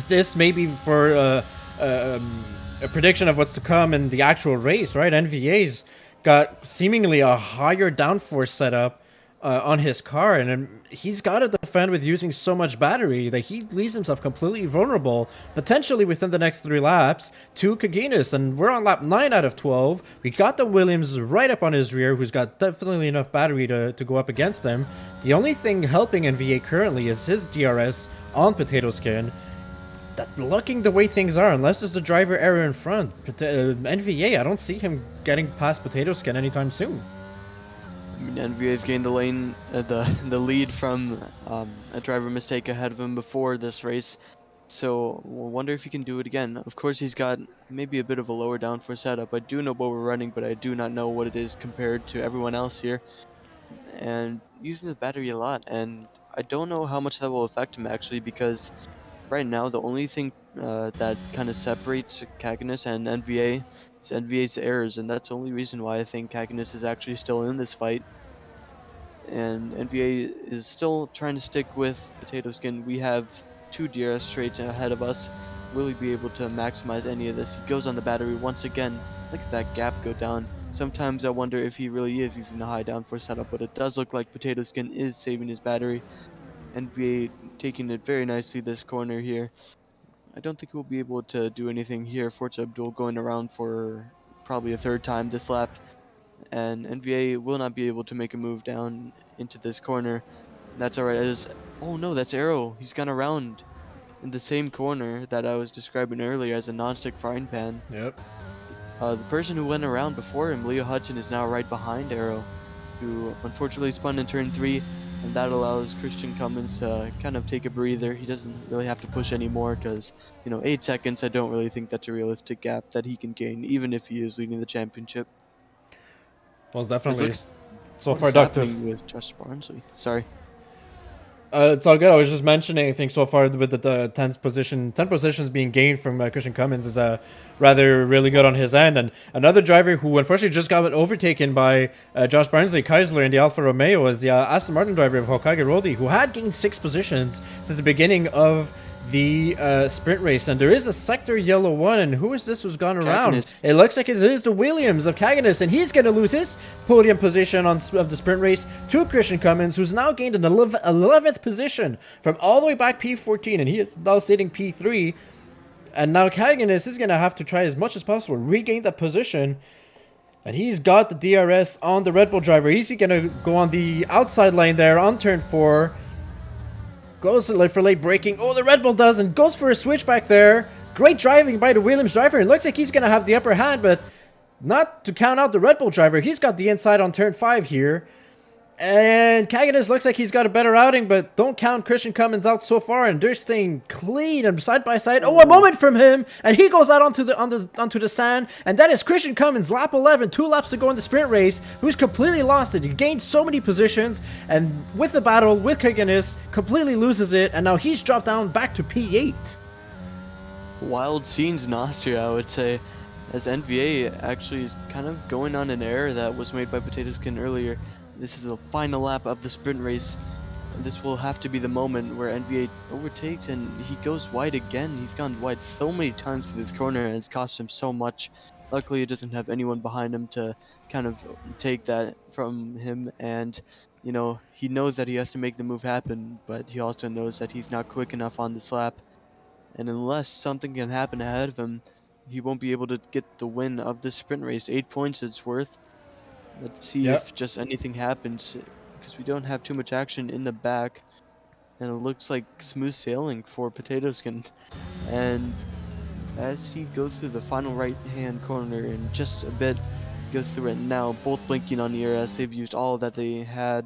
this maybe for a prediction of what's to come in the actual race, right? NVA's got seemingly a higher downforce setup on his car, and he's got to defend with using so much battery that he leaves himself completely vulnerable, potentially within the next 3 laps, to Kaginis. And we're on lap 9 out of 12. We got the Williams right up on his rear, who's got definitely enough battery to go up against him. The only thing helping NVA currently is his DRS on Potato Skin. That looking the way things are, unless there's a driver error in front, NVA, I don't see him getting past Potato Skin anytime soon. I mean, NVA's gained the lane, the lead from a driver mistake ahead of him before this race, so we'll wonder if he can do it again. Of course, he's got maybe a bit of a lower downforce setup. I do know what we're running, but I do not know what it is compared to everyone else here. And using the battery a lot, and I don't know how much that will affect him actually, because right now the only thing that kind of separates Cagnes and NVA is NVA's errors, and that's the only reason why I think Cagnes is actually still in this fight. And NVA is still trying to stick with Potato Skin. We have 2 DRS straight ahead of us. Will he be able to maximize any of this? He goes on the battery once again. Look at that gap go down. Sometimes I wonder if he really is using the high downforce setup, but it does look like Potato Skin is saving his battery. NVA taking it very nicely this corner here. I don't think we'll be able to do anything here. Forza Abdul going around for probably a 3rd time this lap, and NVA will not be able to make a move down into this corner. That's alright. Oh no, that's Arrow. He's gone around in the same corner that I was describing earlier as a non-stick frying pan. Yep. The person who went around before him, Leo Hudson, is now right behind Arrow, who unfortunately spun in turn 3. And that allows Christian Cummins to kind of take a breather. He doesn't really have to push anymore because, 8 seconds, I don't really think that's a realistic gap that he can gain, even if he is leading the championship. Well, it's definitely so What's far Doctor with Josh Barnsley? Sorry. It's all good. I was just mentioning, I think so far with the 10th position, 10 positions being gained from Christian Cummins is rather really good on his end. And another driver who unfortunately just got overtaken by Josh Barnsley, Keisler in the Alfa Romeo, is the Aston Martin driver of Hokage Rodi, who had gained 6 positions since the beginning of the sprint race. And there is a sector yellow one, and who is this who's gone around? Cagnes. It looks like it is the Williams of Cagnes, and he's going to lose his podium position of the sprint race to Christian Cummins, who's now gained an 11th position from all the way back P14, and he is now sitting P3. And now Cagnes is going to have to try as much as possible to regain that position. And he's got the DRS on the Red Bull driver. He's going to go on the outside lane there on turn 4. Goes for late braking. Oh, the Red Bull does, and goes for a switchback there. Great driving by the Williams driver. It looks like he's going to have the upper hand, but not to count out the Red Bull driver. He's got the inside on turn 5 here. And Cagnes looks like he's got a better outing, but don't count Christian Cummins out so far, and they're staying clean and side by side. Oh, a moment from him, and he goes out onto the sand, and that is Christian Cummins, lap 11, 2 laps to go in the sprint race, who's completely lost it. He gained so many positions, and with the battle with Cagnes, completely loses it, and now he's dropped down back to P8. Wild scenes in Austria, I would say, as NVA actually is kind of going on an error that was made by Potato Skin earlier. This is the final lap of the sprint race. This will have to be the moment where NVA overtakes, and he goes wide again. He's gone wide so many times through this corner, and it's cost him so much. Luckily, it doesn't have anyone behind him to kind of take that from him, and you know, he knows that he has to make the move happen, but he also knows that he's not quick enough on this lap. And unless something can happen ahead of him, he won't be able to get the win of this sprint race. 8 points it's worth. Let's see Yep. if just anything happens, because we don't have too much action in the back. And it looks like smooth sailing for Potato Skin. And as he goes through the final right-hand corner in just a bit, goes through it now, both blinking on the air as they've used all that they had.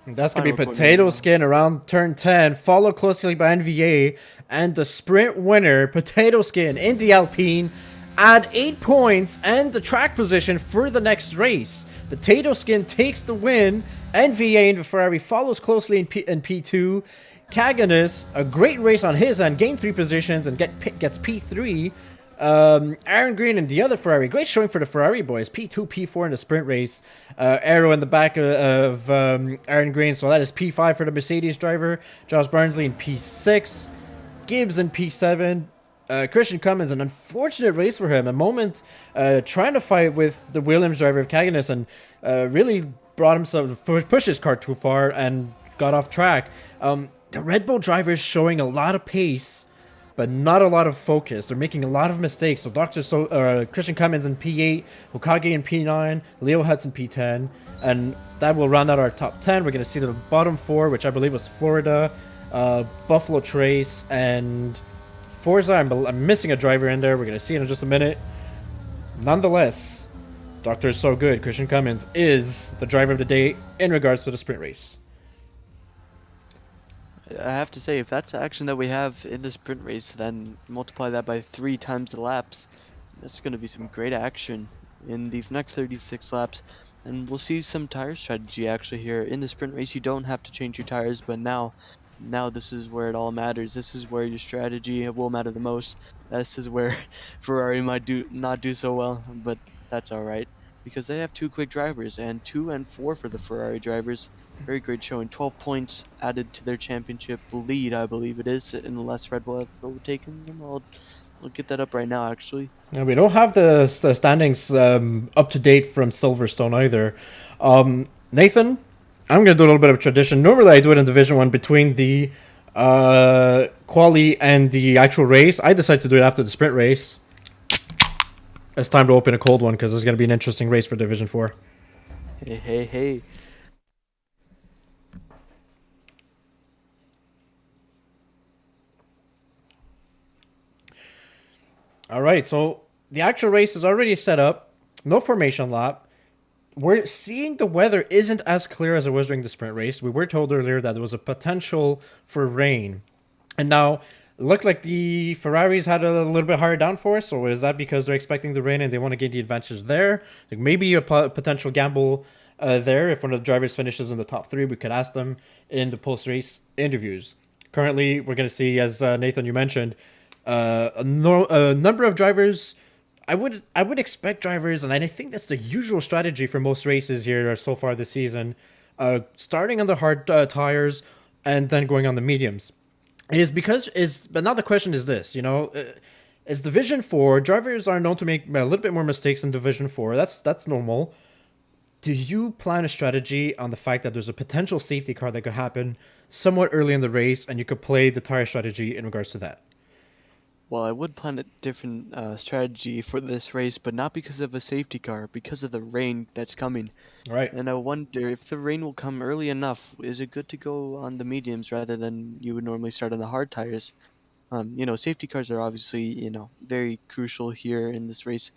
That's going to be Final corner Potato now. Skin around turn 10, followed closely by NVA, and the sprint winner, Potato Skin, in the Alpine, add 8 points and the track position for the next race. Potato Skin takes the win, NVA in the Ferrari follows closely in P2, Kaganis, a great race on his end, gained 3 positions and gets P3. Aaron Green and the other Ferrari, great showing for the Ferrari boys. P2, P4 in the sprint race. Arrow in the back of Aaron Green, so that is P5 for the Mercedes driver. Josh Barnsley in P6. Gibbs in P7. Christian Cummins, an unfortunate race for him. A moment trying to fight with the Williams driver of Kaganis and really brought himself, pushed his car too far and got off track. The Red Bull driver is showing a lot of pace, but not a lot of focus. They're making a lot of mistakes. So Christian Cummins in P8, Hokage in P9, Leo Hudson P10, and that will round out our top 10. We're going to see the bottom 4, which I believe was Florida, Buffalo Trace, and Forza. I'm missing a driver in there. We're going to see it in just a minute. Nonetheless, Doctor is so good. Christian Cummins is the driver of the day in regards to the sprint race. I have to say, if that's action that we have in the sprint race, then multiply that by 3 times the laps. That's going to be some great action in these next 36 laps. And we'll see some tire strategy actually here. In the sprint race, you don't have to change your tires, but now this is where it all matters. This is where your strategy will matter the most. This is where Ferrari might not do so well, but that's alright, because they have 2 quick drivers, and 2 and 4 for the Ferrari drivers. Very great showing. 12 points added to their championship lead, I believe it is, unless Red Bull have overtaken them. I'll get that up right now, actually. Yeah, we don't have the standings up to date from Silverstone either. Nathan, I'm going to do a little bit of tradition. Normally I do it in Division 1 between the quali and the actual race. I decided to do it after the sprint race. It's time to open a cold one because it's going to be an interesting race for Division 4. Hey. All right, so the actual race is already set up. No formation lap. We're seeing the weather isn't as clear as it was during the sprint race. We were told earlier that there was a potential for rain. And now, it looked like the Ferraris had a little bit higher downforce, so is that because they're expecting the rain and they want to gain the advantage there? Like maybe a potential gamble there. If one of the drivers finishes in the top 3, we could ask them in the post-race interviews. Currently, we're going to see, as Nathan, you mentioned, a number of drivers. I would expect drivers, and I think that's the usual strategy for most races here so far this season, starting on the hard tires and then going on the mediums. But now the question is this, is Division 4, drivers are known to make a little bit more mistakes in Division 4. That's normal. Do you plan a strategy on the fact that there's a potential safety car that could happen somewhat early in the race, and you could play the tire strategy in regards to that? Well, I would plan a different strategy for this race, but not because of a safety car, because of the rain that's coming. Right. And I wonder if the rain will come early enough. Is it good to go on the mediums rather than you would normally start on the hard tires? Safety cars are obviously, very crucial here in this race.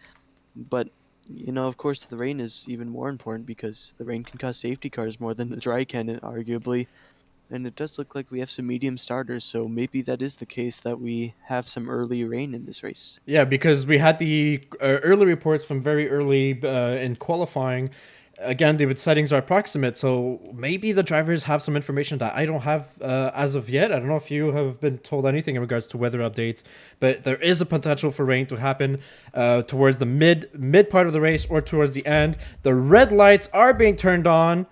But, of course, the rain is even more important because the rain can cause safety cars more than the dry can, arguably. And it does look like we have some medium starters, so maybe that is the case that we have some early rain in this race. Yeah, because we had the early reports from very early in qualifying. Again, the settings are approximate, so maybe the drivers have some information that I don't have as of yet. I don't know if you have been told anything in regards to weather updates, but there is a potential for rain to happen towards the mid part of the race or towards the end. The red lights are being turned on.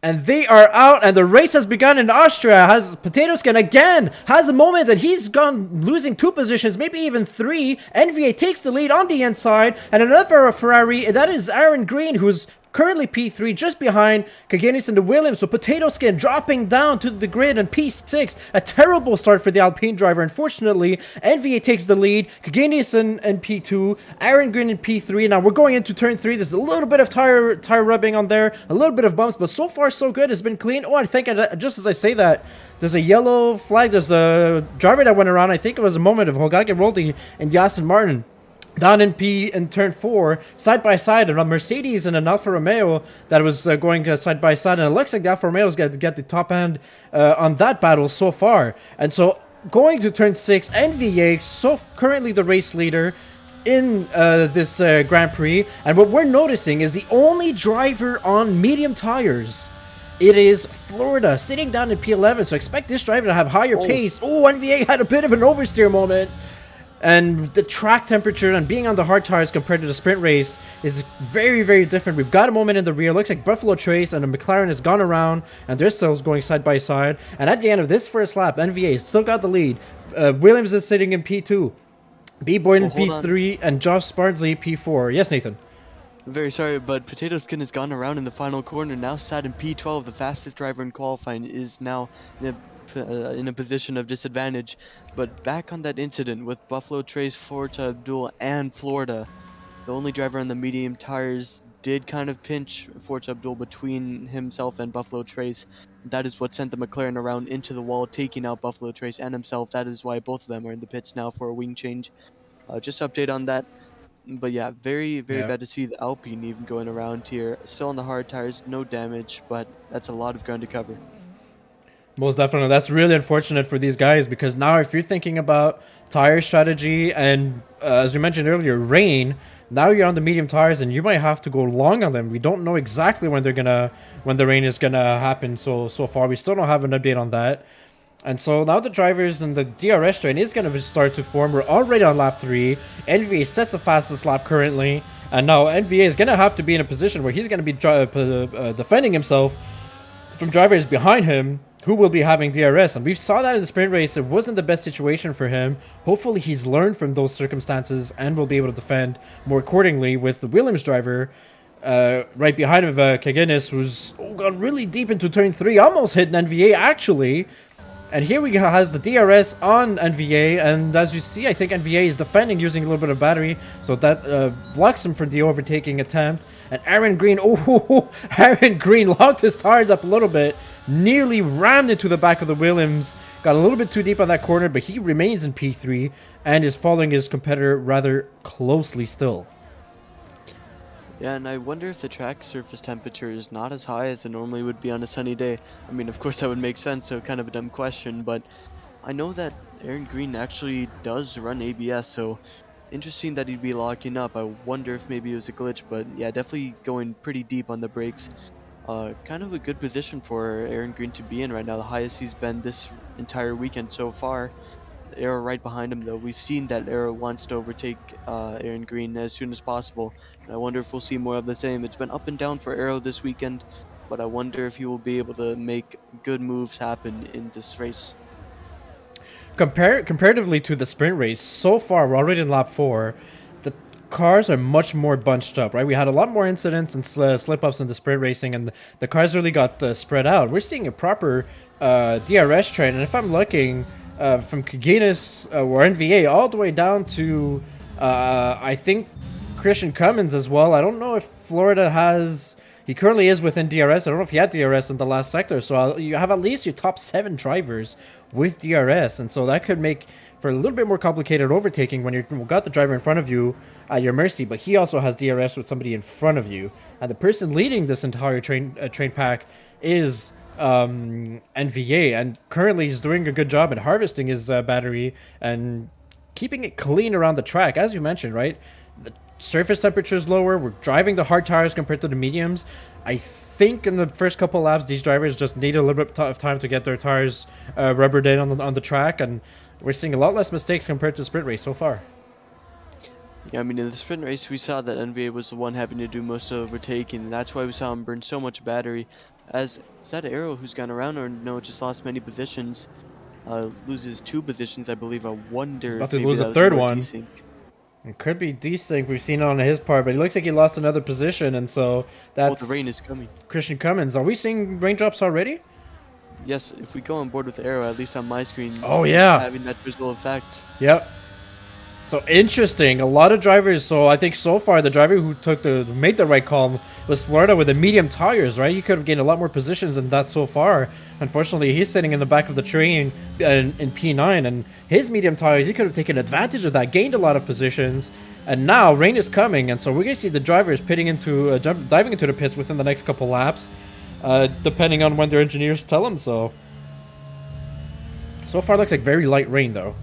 And they are out, and the race has begun in Austria. Has Potato Skin again has a moment that he's gone losing 2 positions, maybe even 3. NVA takes the lead on the inside, and another Ferrari, that is Aaron Green, who's currently P3, just behind Kagenis and the Williams. So Potato Skin dropping down to the grid and P6. A terrible start for the Alpine driver. Unfortunately, NVA takes the lead. Kagenis in P2, Aaron Green in P3. Now we're going into turn 3. There's a little bit of tire rubbing on there, a little bit of bumps, but so far so good. It's been clean. Oh, I think just as I say that, there's a yellow flag. There's a driver that went around. I think it was a moment of Hogage Roldi and Aston Martin down in turn 4, side by side, and a Mercedes and an Alfa Romeo that was going side by side, and it looks like the Alfa Romeo is going to get the top hand on that battle so far. And so going to turn 6, NVA, so currently the race leader in this Grand Prix, and what we're noticing is the only driver on medium tires. It is Florida sitting down in P11, so expect this driver to have higher pace. Oh, NVA had a bit of an oversteer moment. And the track temperature and being on the hard tires compared to the sprint race is very, very different. We've got a moment in the rear. Looks like Buffalo Trace and the McLaren has gone around, and they're still going side by side. And at the end of this first lap, NVA still got the lead. Williams is sitting in P2. B. Boyd in P3, and Josh Sparnsley P4. Yes, Nathan? I'm very sorry, but Potato Skin has gone around in the final corner. Now sat in P12. The fastest driver in qualifying is now in a position of disadvantage. But back on that incident with Buffalo Trace, Forza Abdul, and Florida, the only driver on the medium tires did kind of pinch Forza Abdul between himself and Buffalo Trace. That is what sent the McLaren around into the wall, taking out Buffalo Trace and himself. That is why both of them are in the pits now for a wing change. Just update on that. But yeah, very bad to see the Alpine even going around here. Still on the hard tires, no damage, but that's a lot of ground to cover. Most definitely. That's really unfortunate for these guys, because now if you're thinking about tire strategy and, as we mentioned earlier, rain, now you're on the medium tires and you might have to go long on them. We don't know exactly when the rain is gonna happen so far. We still don't have an update on that. And so now the drivers and the DRS train is going to start to form. We're already on lap 3. NVA sets the fastest lap currently. And now NVA is going to have to be in a position where he's going to be defending himself from drivers behind him who will be having DRS. And we saw that in the sprint race. It wasn't the best situation for him. Hopefully he's learned from those circumstances and will be able to defend more accordingly with the Williams driver right behind him, Kagenis, who's gone really deep into turn 3. Almost hit an NVA, actually. And here we has the DRS on NVA, and as you see, I think NVA is defending using a little bit of battery, so that blocks him from the overtaking attempt. And Aaron Green, Aaron Green locked his tires up a little bit, nearly rammed into the back of the Williams, got a little bit too deep on that corner, but he remains in P3 and is following his competitor rather closely still. Yeah, and I wonder if the track surface temperature is not as high as it normally would be on a sunny day. I mean, of course that would make sense, so kind of a dumb question, but I know that Aaron Green actually does run ABS, so interesting that he'd be locking up. I wonder if maybe it was a glitch, but yeah, definitely going pretty deep on the brakes. Kind of a good position for Aaron Green to be in right now, the highest he's been this entire weekend so far. Arrow right behind him, though. We've seen that Arrow wants to overtake Aaron Green as soon as possible, and I wonder if we'll see more of the same. It's been up and down for Arrow this weekend, but I wonder if he will be able to make good moves happen in this race. Comparatively to the sprint race, so far we're already in lap 4. The cars are much more bunched up, right? We had a lot more incidents and slip-ups in the sprint racing, and the cars really got spread out. We're seeing a proper DRS train, and if I'm looking from Kagenis or NVA all the way down to I think Christian Cummins as well. I don't know if Florida has. He currently is within DRS. I don't know if he had DRS in the last sector. So you have at least your top 7 drivers with DRS, and so that could make for a little bit more complicated overtaking when you've got the driver in front of you at your mercy. But he also has DRS with somebody in front of you, and the person leading this entire train pack is NVA, and currently he's doing a good job at harvesting his battery and keeping it clean around the track. As you mentioned, right, the surface temperature is lower. We're driving the hard tires compared to the mediums. I think in the first couple laps these drivers just need a little bit of time to get their tires rubbered in on the track, and we're seeing a lot less mistakes compared to the sprint race so far. Yeah, I mean, in the sprint race we saw that NVA was the one having to do most of the overtaking, and that's why we saw him burn so much battery. Is that Arrow who's gone around, or no, just lost many positions? Loses 2 positions, I believe. I wonder if maybe lose a third one. It could be desync. We've seen it on his part, but it looks like he lost another position, and so Oh, the rain that's is coming. Christian Cummins. Are we seeing raindrops already? Yes, if we go on board with the arrow, at least on my screen, Oh it's yeah. having that visual effect. Yep. So interesting. A lot of drivers. So I think so far the driver who made the right call was Florida with the medium tires, right? He could have gained a lot more positions than that so far. Unfortunately, he's sitting in the back of the train in P9, and his medium tires, he could have taken advantage of that, gained a lot of positions, and now rain is coming, and so we're gonna see the drivers diving into the pits within the next couple laps, depending on when their engineers tell them so. So far, looks like very light rain though.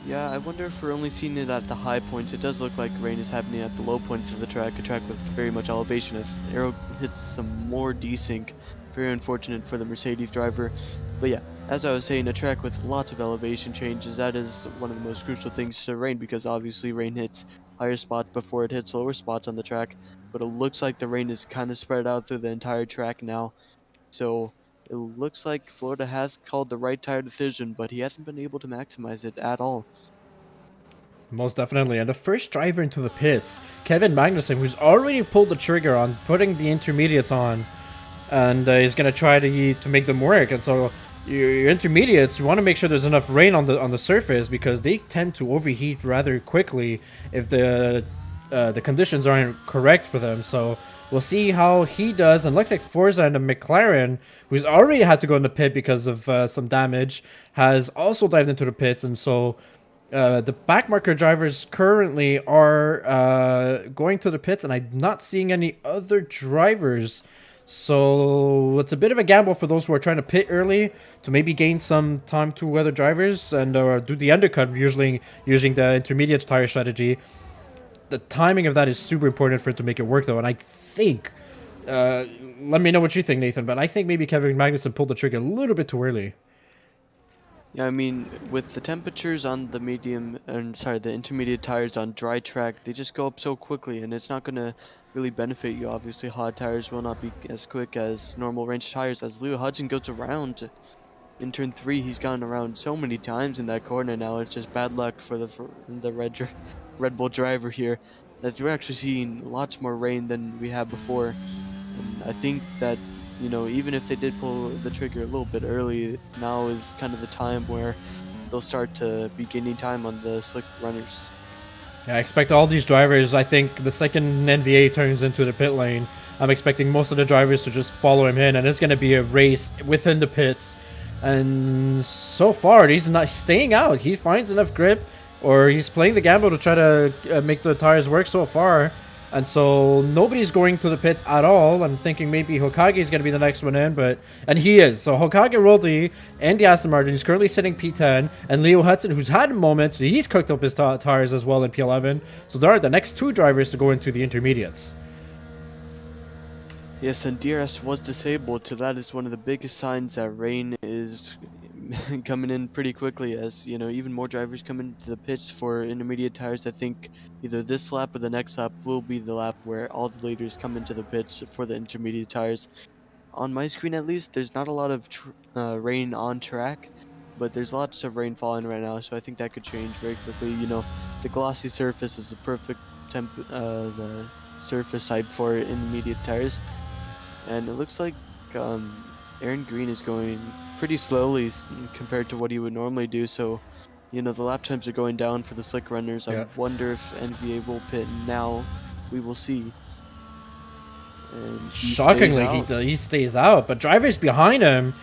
Yeah, I wonder if we're only seeing it at the high points. It does look like rain is happening at the low points of the track, a track with very much elevation. If Arrow hits some more desync, very unfortunate for the Mercedes driver. But yeah, as I was saying, a track with lots of elevation changes, that is one of the most crucial things to rain, because obviously rain hits higher spots before it hits lower spots on the track. But it looks like the rain is kind of spread out through the entire track now. So it looks like Florida has called the right tire decision, but he hasn't been able to maximize it at all. Most definitely. And the first driver into the pits, Kevin Magnussen, who's already pulled the trigger on putting the intermediates on, and he's going to try to make them work. And so your intermediates, you want to make sure there's enough rain on the surface, because they tend to overheat rather quickly if the conditions aren't correct for them. So we'll see how he does. And looks like Forza and the McLaren, who's already had to go in the pit because of some damage, has also dived into the pits. And so the backmarker drivers currently are going to the pits, and I'm not seeing any other drivers. So it's a bit of a gamble for those who are trying to pit early to maybe gain some time to other drivers and do the undercut, usually using the intermediate tire strategy. The timing of that is super important for it to make it work, though, and I think... let me know what you think, Nathan, but I think maybe Kevin Magnussen pulled the trigger a little bit too early. Yeah, I mean, with the temperatures on the the intermediate tires on dry track, they just go up so quickly, and it's not going to really benefit you. Obviously, hot tires will not be as quick as normal range tires. As Leo Hudson goes around in turn 3, he's gone around so many times in that corner now. It's just bad luck for the Red Bull driver here, as we're actually seeing lots more rain than we have before. And I think that, you know, even if they did pull the trigger a little bit early, now is kind of the time where they'll start to be gaining time on the slick runners. Yeah, I expect all these drivers, I think the second NVA turns into the pit lane, I'm expecting most of the drivers to just follow him in, and it's going to be a race within the pits. And so far, he's not staying out. He finds enough grip, or he's playing the gamble to try to make the tires work so far. And so nobody's going to the pits at all. I'm thinking maybe Hokage is going to be the next one in, and he is. So Hokage rolled the Aston Martin. He's currently sitting P10, and Leo Hudson, who's had a moment, he's cooked up his tires as well in P11. So there are the next two drivers to go into the intermediates. Yes, and DRS was disabled, so that is one of the biggest signs that rain is coming in pretty quickly, as, you know, even more drivers come into the pits for intermediate tires. I think either this lap or the next lap will be the lap where all the leaders come into the pits for the intermediate tires. On my screen, at least, there's not a lot of rain on track, but there's lots of rain falling right now, so I think that could change very quickly. You know, the glossy surface is the perfect the surface type for intermediate tires, and it looks like Aaron Green is going pretty slowly compared to what he would normally do, so, you know, the lap times are going down for the slick runners. Yeah. I wonder if NVA will pit now. We will see. And Shockingly, he stays out, but drivers behind him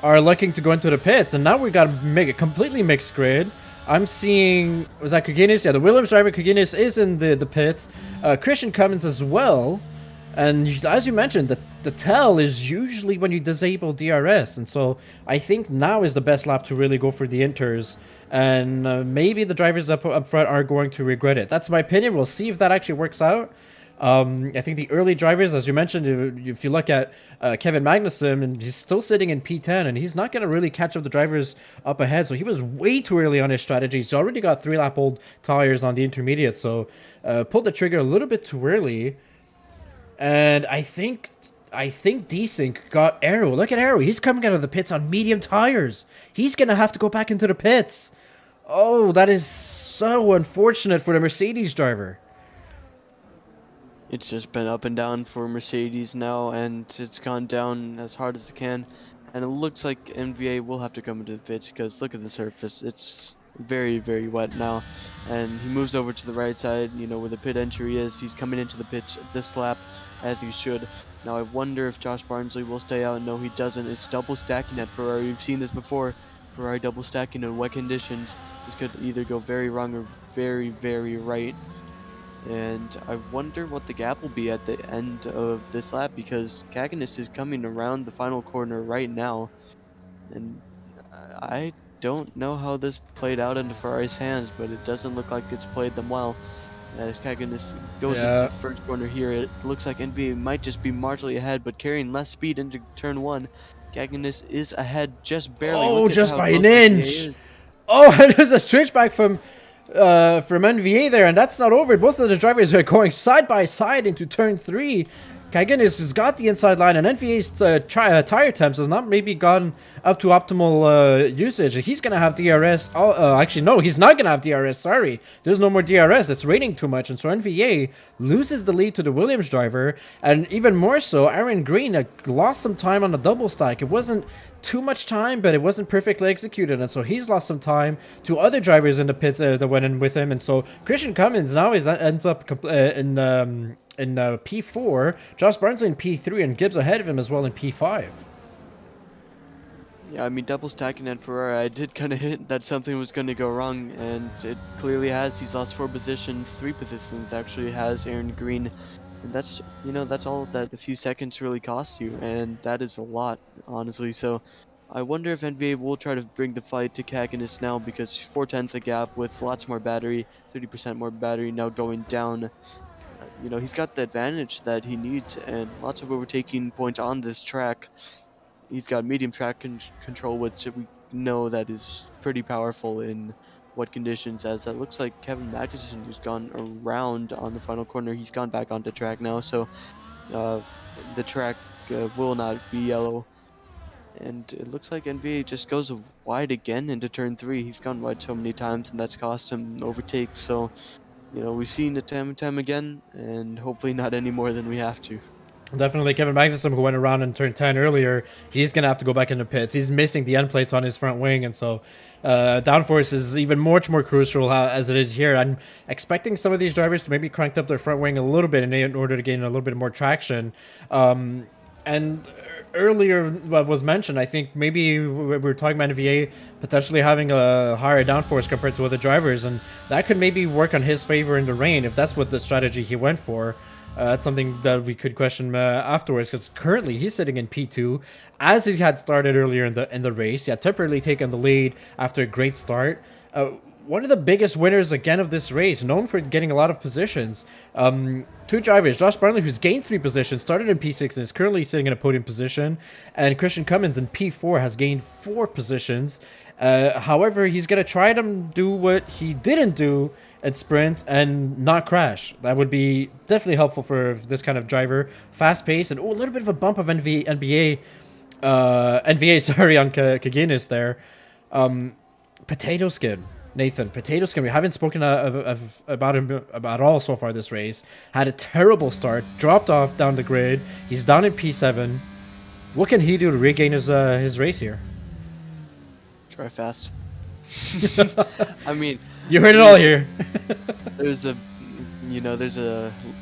are looking to go into the pits, and now we got to make a completely mixed grid. I'm seeing, was that Kuginis? Yeah, the Williams driver Kuginis is in the pits. Christian Cummins as well. And as you mentioned, the tell is usually when you disable DRS, and so I think now is the best lap to really go for the inters, and maybe the drivers up front are going to regret it. That's my opinion. We'll see if that actually works out. I think the early drivers, as you mentioned, if you look at Kevin Magnussen, and he's still sitting in P10, and he's not going to really catch up the drivers up ahead, so he was way too early on his strategy. He's already got 3-lap-old tires on the intermediate, so pulled the trigger a little bit too early. And I think Desync got Arrow. Look at Arrow. He's coming out of the pits on medium tires. He's going to have to go back into the pits. Oh, that is so unfortunate for the Mercedes driver. It's just been up and down for Mercedes now, and it's gone down as hard as it can. And it looks like NVA will have to come into the pits because look at the surface. It's very, very wet now. And he moves over to the right side, you know, where the pit entry is. He's coming into the pits this lap as he should. Now I wonder if Josh Barnsley will stay out. No, he doesn't. It's double stacking at Ferrari. We've seen this before. Ferrari double stacking in wet conditions. This could either go very wrong or very, very right. And I wonder what the gap will be at the end of this lap because Cagnes is coming around the final corner right now. And I don't know how this played out into Ferrari's hands, but it doesn't look like it's played them well. As Cagnes goes into first corner here, it looks like NVA might just be marginally ahead, but carrying less speed into turn one. Cagnes is ahead just barely. Oh, just by an inch. Oh, and there's a switchback from NVA there, and that's not over. Both of the drivers are going side by side into turn 3. Kaigenis has got the inside line, and NVA's tire temps has not maybe gone up to optimal usage. He's going to have DRS. Actually, no, he's not going to have DRS. Sorry. There's no more DRS. It's raining too much, and so NVA loses the lead to the Williams driver, and even more so, Aaron Green lost some time on the double stack. It wasn't too much time, but it wasn't perfectly executed, and so he's lost some time to other drivers in the pits that went in with him, and so Christian Cummins now ends up in P4, Josh Barnsley in P3, and Gibbs ahead of him as well in P5. Yeah, I mean, double stacking at Ferrari, I did kind of hint that something was going to go wrong, and it clearly has. He's lost 4 positions, 3 positions actually has Aaron Green. And that's, you know, that's all that a few seconds really costs you, and that is a lot, honestly. So I wonder if NVA will try to bring the fight to Cagnes now, because 4/10 the gap with lots more battery, 30% more battery now going down. You know, he's got the advantage that he needs, and lots of overtaking points on this track. He's got medium track control, which we know that is pretty powerful in what conditions, as it looks like Kevin Magnussen, who's gone around on the final corner, he's gone back onto track now, so the track will not be yellow. And it looks like NVA just goes wide again into turn 3. He's gone wide so many times, and that's cost him overtakes. So, you know, we've seen it time and time again, and hopefully not any more than we have to. Definitely Kevin Magnussen, who went around in turn 10 earlier, he's going to have to go back into pits. He's missing the end plates on his front wing, and so downforce is even much more crucial as it is here. I'm expecting some of these drivers to maybe crank up their front wing a little bit in order to gain a little bit more traction. And earlier what was mentioned, I think maybe we were talking about NVA potentially having a higher downforce compared to other drivers, and that could maybe work on his favor in the rain if that's what the strategy he went for. That's something that we could question afterwards, because currently he's sitting in P2, as he had started earlier in the race. He had temporarily taken the lead after a great start. One of the biggest winners again of this race, known for getting a lot of positions. 2 drivers, Josh Barnsley, who's gained 3 positions, started in P6 and is currently sitting in a podium position, and Christian Cummins in P4 has gained 4 positions. However, he's going to try to do what he didn't do at sprint and not crash. That would be definitely helpful for this kind of driver. Fast pace and a little bit of a bump of NVA, sorry, on Kaginis there. Potato Skin. Nathan, Potato Skin, we haven't spoken about him about all so far this race. Had a terrible start, dropped off down the grid. He's down in P7. What can he do to regain his race here? Try fast. I mean, you heard it all here. there's a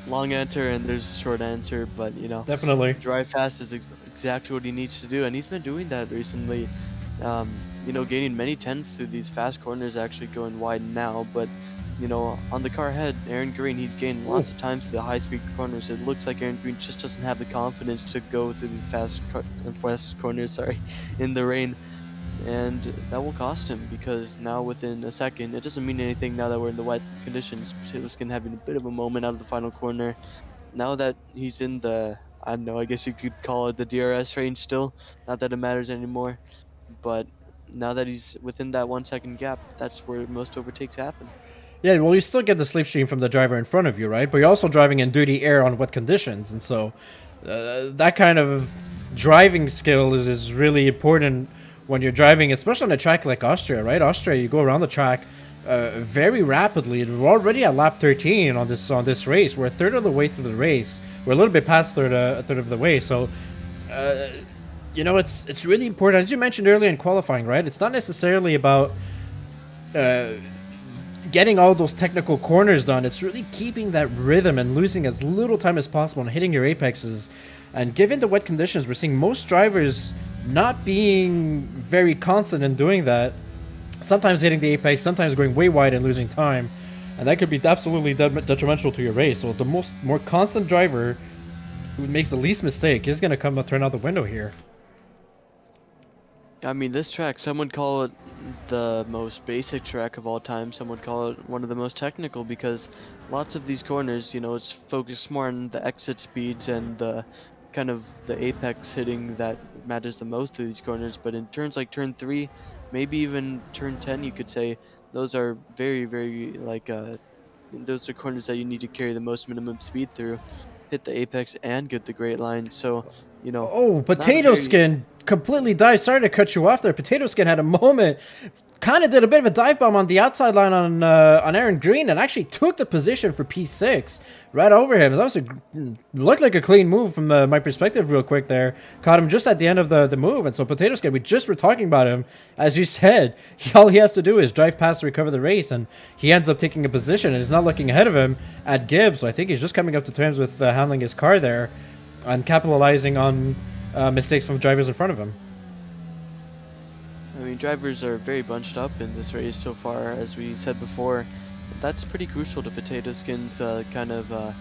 long answer and there's a short answer, but you know, definitely drive fast is exactly what he needs to do, and he's been doing that recently. You know, gaining many tenths through these fast corners, actually going wide now, but you know, on the car ahead, Aaron Green, he's gained lots of times through the high-speed corners. It looks like Aaron Green just doesn't have the confidence to go through the fast corners, in the rain. And that will cost him, because now within a second, it doesn't mean anything now that we're in the wet conditions. Potato having a bit of a moment out of the final corner. Now that he's in the, I don't know, I guess you could call it the DRS range still. Not that it matters anymore. But now that he's within that 1 second gap, that's where most overtakes happen. Yeah, well, you still get the slipstream from the driver in front of you, right? But you're also driving in dirty air on wet conditions. And so that kind of driving skill is really important when you're driving, especially on a track like Austria, right? Austria, you go around the track very rapidly. We're already at lap 13 on this race. We're a third of the way through the race. We're a little bit past a third of the way. So, you know, it's really important. As you mentioned earlier in qualifying, right? It's not necessarily about getting all those technical corners done. It's really keeping that rhythm and losing as little time as possible and hitting your apexes. And given the wet conditions, we're seeing most drivers not being very constant in doing that. Sometimes hitting the apex, sometimes going way wide and losing time, and that could be absolutely detrimental to your race. So the more constant driver who makes the least mistake is going to turn out the window here. I mean, this track, some would call it the most basic track of all time. Some would call it one of the most technical, because lots of these corners, you know, it's focused more on the exit speeds and the kind of the apex hitting that matters the most through these corners. But in turns like turn 3, maybe even turn 10, you could say, those are very, very, like, those are corners that you need to carry the most minimum speed through, hit the apex, and get the great line. So, you know... Oh, Potato Skin completely died. Sorry to cut you off there. Potato Skin had a moment. Kind of did a bit of a dive bomb on the outside line on Aaron Green, and actually took the position for P6 right over him. That was looked like a clean move from my perspective real quick there. Caught him just at the end of the move. And so Potato Skin, we just were talking about him. As you said, all he has to do is drive past to recover the race, and he ends up taking a position and is not looking ahead of him at Gibbs. So I think he's just coming up to terms with handling his car there and capitalizing on mistakes from drivers in front of him. I mean, drivers are very bunched up in this race so far, as we said before. That's pretty crucial to Potato Skin's kind of, I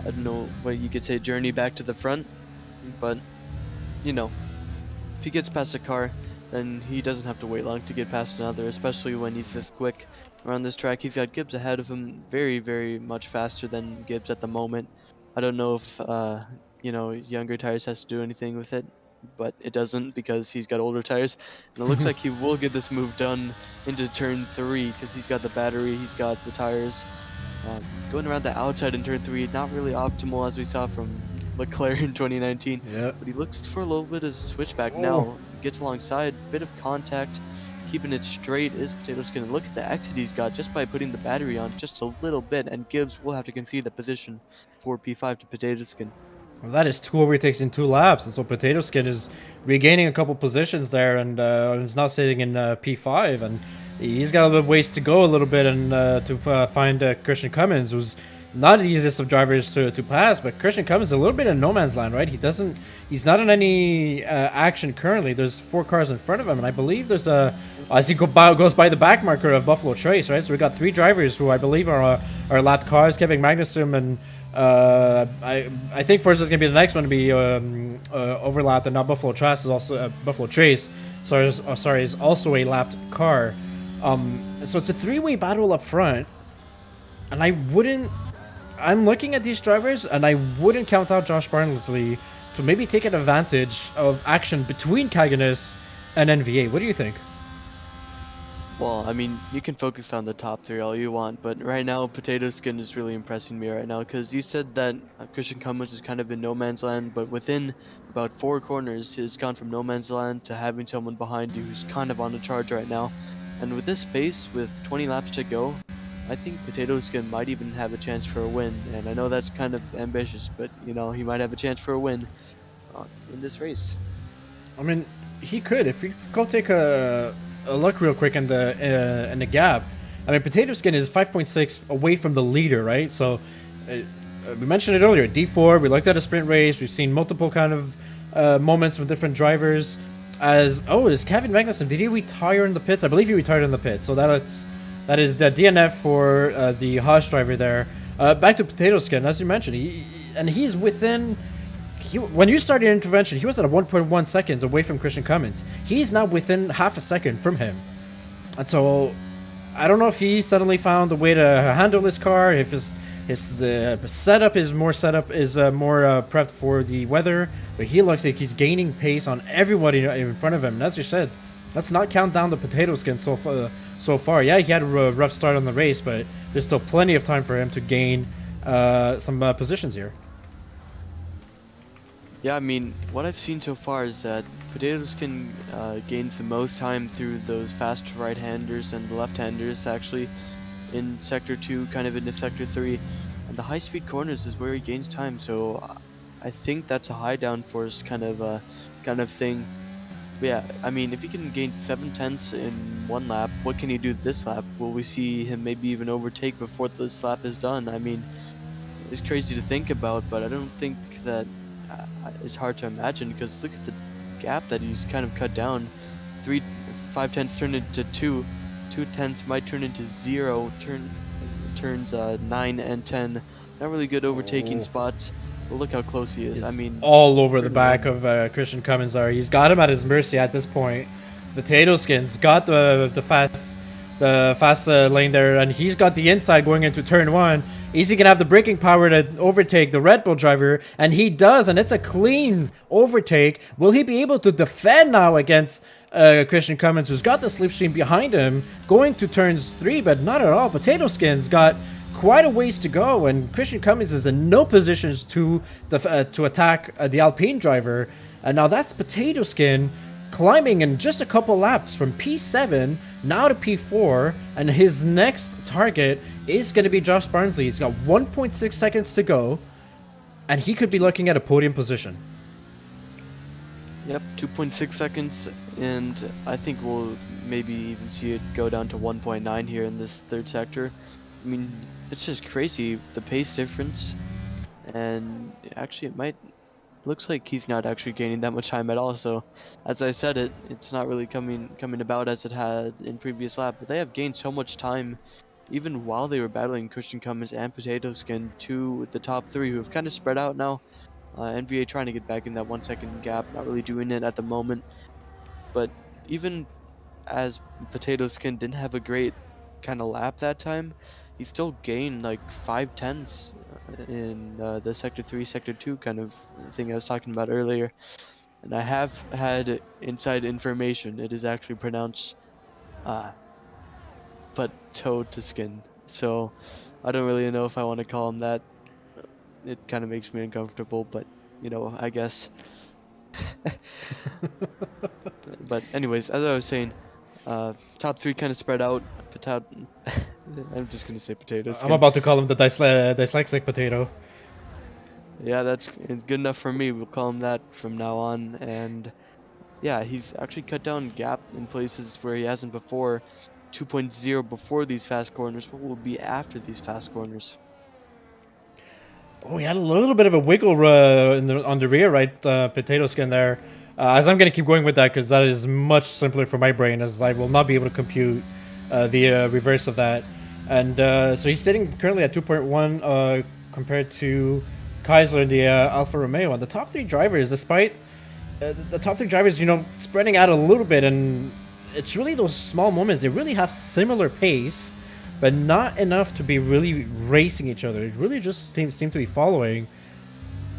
don't know what you could say, journey back to the front. But, you know, if he gets past a car, then he doesn't have to wait long to get past another, especially when he's this quick around this track. He's got Gibbs ahead of him, very, very much faster than Gibbs at the moment. I don't know if, you know, younger tires has to do anything with it, but it doesn't, because he's got older tires. And it looks like he will get this move done into turn 3, because he's got the battery, he's got the tires. Going around the outside in turn 3, not really optimal, as we saw from Leclerc in 2019. Yeah. But he looks for a little bit of switchback now. Gets alongside, bit of contact, keeping it straight is Potato Skin. And look at the exit he's got just by putting the battery on just a little bit, and Gibbs will have to concede the position for P5 to Potato Skin. Well, that is 2 overtakes in 2 laps, and so Potato Skin is regaining a couple positions there, and is now sitting in P5, and he's got a little ways to go a little bit, and to find Christian Cummins, who's not the easiest of drivers to pass. But Christian Cummins is a little bit in no man's land, right? He's not in any action currently. There's 4 cars in front of him, and I believe there's as he goes by the back marker of Buffalo Trace, right? So we got 3 drivers who I believe are lapped cars, Kevin Magnussen, and I think first is going to be the next one to be overlapped, and now Buffalo Trace is also Buffalo Trace. Sorry, is also a lapped car. So it's a 3-way battle up front, and I'm looking at these drivers, and I wouldn't count out Josh Barnsley to maybe take an advantage of action between Kaganus and NVA. What do you think? Well, I mean, you can focus on the top 3 all you want, but right now, Potato Skin is really impressing me right now, because you said that Christian Cummins has kind of been no man's land, but within about 4 corners, he's gone from no man's land to having someone behind you who's kind of on a charge right now. And with this pace, with 20 laps to go, I think Potato Skin might even have a chance for a win. And I know that's kind of ambitious, but, you know, he might have a chance for a win in this race. I mean, he could. If we go take a look real quick in the gap. I mean, Potato Skin is 5.6 away from the leader, right? So we mentioned it earlier. D4. We looked at a sprint race. We've seen multiple kind of moments from different drivers. Is Kevin Magnussen? Did he retire in the pits? I believe he retired in the pits. So that is the DNF for the Haas driver there. Back to Potato Skin, as you mentioned, he's within. When you started your intervention, he was at 1.1 seconds away from Christian Cummins. He's now within half a second from him. And so, I don't know if he suddenly found a way to handle his car, if his setup is more prepped for the weather, but he looks like he's gaining pace on everybody in front of him. And as you said, let's not count down the Potato Skin so far. Yeah, he had a rough start on the race, but there's still plenty of time for him to gain some positions here. Yeah, I mean, what I've seen so far is that Potato Skin gains the most time through those fast right-handers and left-handers actually in Sector 2, kind of into Sector 3. And the high-speed corners is where he gains time, so I think that's a high downforce kind of thing. But yeah, I mean, if he can gain 7/10 in one lap, what can he do this lap? Will we see him maybe even overtake before this lap is done? I mean, it's crazy to think about, but I don't think that it's hard to imagine, because look at the gap that he's kind of cut down. 5/10 turned into 2, 2/10 might turn into 0, turns 9 and 10. Not really good overtaking spots. But look how close he is. He's I mean, all over the back of Christian Cummins there. He's got him at his mercy at this point. Potato Skin's got the fast lane there, and he's got the inside going into turn 1. Is he gonna have the braking power to overtake the Red Bull driver? And he does, and it's a clean overtake. Will he be able to defend now against Christian Cummins, who's got the slipstream behind him, going to turns 3? But not at all. Potato Skin's got quite a ways to go, and Christian Cummins is in no positions to attack the Alpine driver. And now that's Potato Skin climbing in just a couple laps from P7 now to P4, and his next target is going to be Josh Barnsley. He's got 1.6 seconds to go, and he could be looking at a podium position. Yep, 2.6 seconds, and I think we'll maybe even see it go down to 1.9 here in this third sector. I mean, it's just crazy, the pace difference, and actually it might, looks like he's not actually gaining that much time at all. So as I said, it's not really coming about as it had in previous lap, but they have gained so much time even while they were battling Christian Cummins and Potato Skin to the top 3, who have kind of spread out now. NVA trying to get back in that 1 second gap, not really doing it at the moment. But even as Potato Skin didn't have a great kind of lap that time, he still gained like 5/10 in the Sector 3, Sector 2 kind of thing I was talking about earlier. And I have had inside information. It is actually pronounced Potato Skin. So I don't really know if I want to call him that. It kind of makes me uncomfortable, but you know, I guess. But anyways, as I was saying, top 3 kind of spread out. I'm just gonna say Potato Skin. I'm about to call him the dyslexic potato. Yeah, it's good enough for me. We'll call him that from now on. And yeah, he's actually cut down gap in places where he hasn't before. 2.0 before these fast corners. What will be after these fast corners? Oh, he had a little bit of a wiggle on the rear right Potato Skin there. As I'm going to keep going with that, because that is much simpler for my brain, as I will not be able to compute the reverse of that. And so he's sitting currently at 2.1 compared to Kaiser in the Alfa Romeo. And the top 3 drivers, despite the top 3 drivers, you know, spreading out a little bit, and it's really those small moments. They really have similar pace, but not enough to be really racing each other. It really just seem to be following.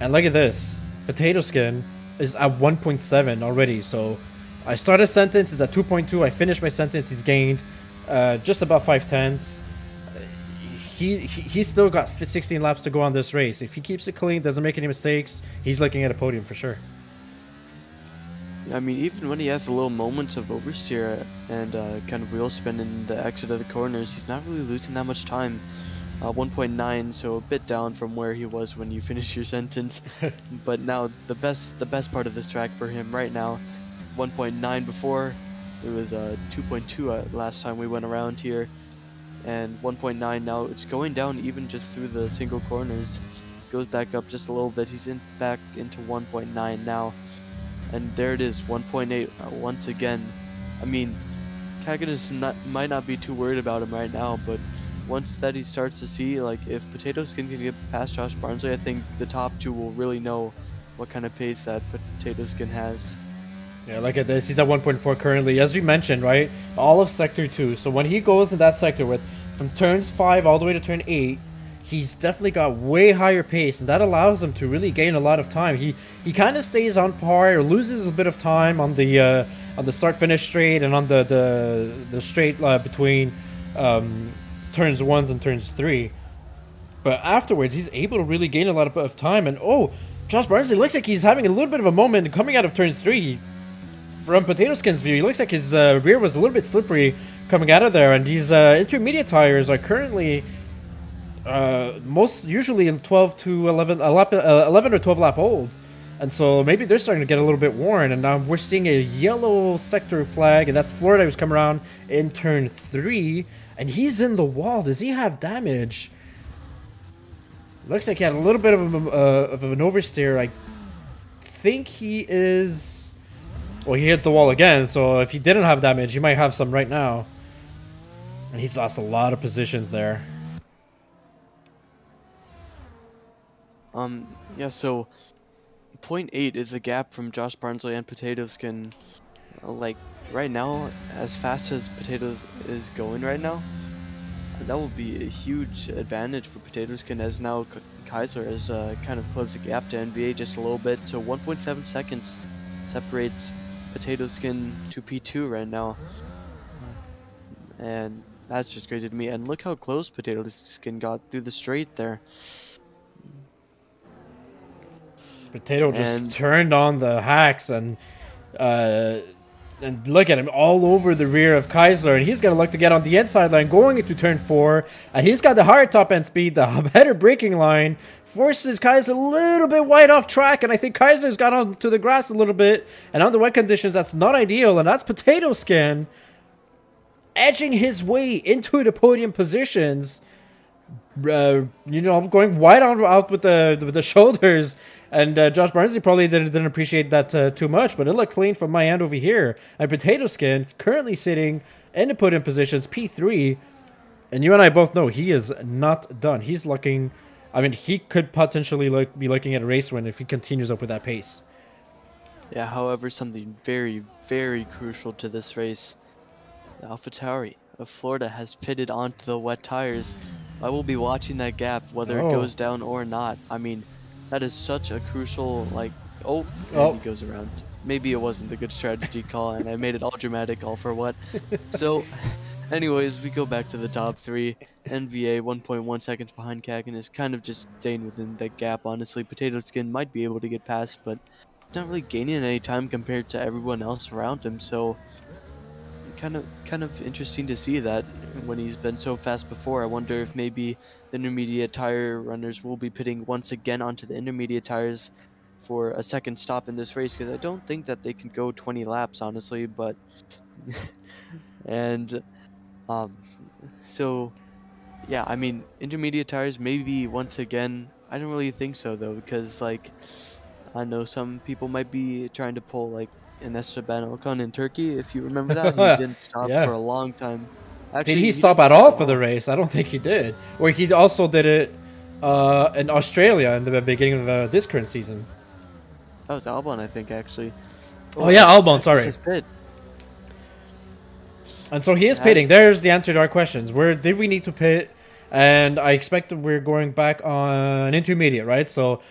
And look at this. Potato Skin is at 1.7 already. So I start a sentence, it's at 2.2. I finish my sentence, he's gained just about 5/10. He's still got 16 laps to go on this race. If he keeps it clean, doesn't make any mistakes, he's looking at a podium for sure. I mean, even when he has the little moments of oversteer and kind of wheel spin in the exit of the corners, he's not really losing that much time. 1.9, so a bit down from where he was when you finish your sentence. But now the best part of this track for him right now, 1.9 before, it was 2.2 last time we went around here, and 1.9 now. It's going down even just through the single corners. Goes back up just a little bit. He's back into 1.9 now. And there it is, 1.8 once again. I mean, Kagan might not be too worried about him right now, but once that he starts to see, like, if Potato Skin can get past Josh Barnsley, I think the top 2 will really know what kind of pace that Potato Skin has. Yeah, look at this. He's at 1.4 currently. As you mentioned, right? All of Sector 2. So when he goes in that sector from turns 5 all the way to turn 8, he's definitely got way higher pace, and that allows him to really gain a lot of time. He kind of stays on par or loses a bit of time on the start-finish straight and on the straight between turns 1 and turns 3. But afterwards, he's able to really gain a lot of time. And oh, Josh Barnsley looks like he's having a little bit of a moment coming out of turn 3. from Potato Skin's view, he looks like his rear was a little bit slippery coming out of there, and these intermediate tires are currently most usually 12 to 11 or 12 lap old. And so maybe they're starting to get a little bit worn, and now we're seeing a yellow sector flag, and that's Florida who's come around in turn 3, and he's in the wall. Does he have damage? Looks like he had a little bit of an oversteer. I think he is... Well, he hits the wall again, so if he didn't have damage, he might have some right now. And he's lost a lot of positions there. Yeah, so .8 is the gap from Josh Barnsley and Potato Skin. Like, right now, as fast as Potatoes is going right now, that will be a huge advantage for Potato Skin, as now Kaiser has kind of closed the gap to NVA just a little bit. So 1.7 seconds separates Potato Skin to P2 right now. And that's just crazy to me. And look how close Potato Skin got through the straight there. Potato just turned on the hacks, and look at him all over the rear of Kaiser, and he's gonna look to get on the inside line going into turn 4, and he's got the higher top end speed, the better braking line, forces Kaiser a little bit wide off track, and I think Kaiser's got onto the grass a little bit, and under wet conditions that's not ideal, and that's Potato Skin edging his way into the podium positions. You know, going wide out with the shoulders. And Josh Barnsley probably didn't appreciate that too much, but it looked clean from my end over here. And Potato Skin currently sitting in the podium positions, P3. And you and I both know he is not done. He's looking... I mean, he could potentially be looking at a race win if he continues up with that pace. Yeah, however, something very, very crucial to this race. The AlphaTauri of Florida has pitted onto the wet tires. I will be watching that gap, whether it goes down or not. I mean... That is such a crucial, like, he goes around. Maybe it wasn't a good strategy call, and I made it all dramatic, all for what. So, anyways, we go back to the top 3. NVA 1.1 seconds behind Kagan is kind of just staying within that gap, honestly. Potato Skin might be able to get past, but he's not really gaining any time compared to everyone else around him, so... Kind of interesting to see that when he's been so fast before. I wonder if maybe the intermediate tire runners will be pitting once again onto the intermediate tires for a second stop in this race, because I don't think that they can go 20 laps, honestly. But and so yeah, I mean, intermediate tires maybe once again. I don't really think so though, because like I know some people might be trying to pull like in Esteban Ocon in Turkey, if you remember that. He didn't stop for a long time. Actually, did he stop at all for the race? I don't think he did. Or he also did it in Australia in the beginning of this current season. That was Albon, I think, actually. Oh yeah, Albon, sorry. Pit. And so he is pitting. There's the answer to our questions. Where did we need to pit? And I expect that we're going back on intermediate, right? So